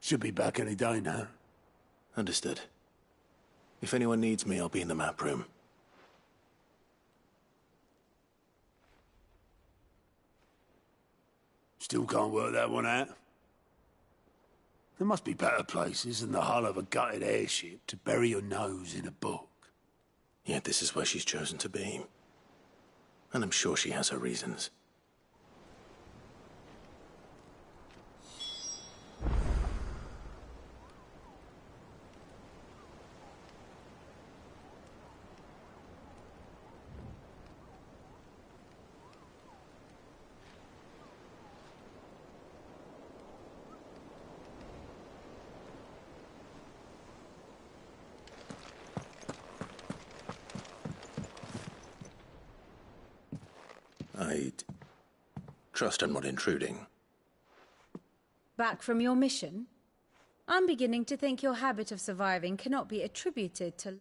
Should be back any day now. Understood. If anyone needs me, I'll be in the map room. Still can't work that one out. There must be better places than the hull of a gutted airship to bury your nose in a book. Yet this is where she's chosen to be. And I'm sure she has her reasons. I'd trust I'm not intruding. Back from your mission? I'm beginning to think your habit of surviving cannot be attributed to...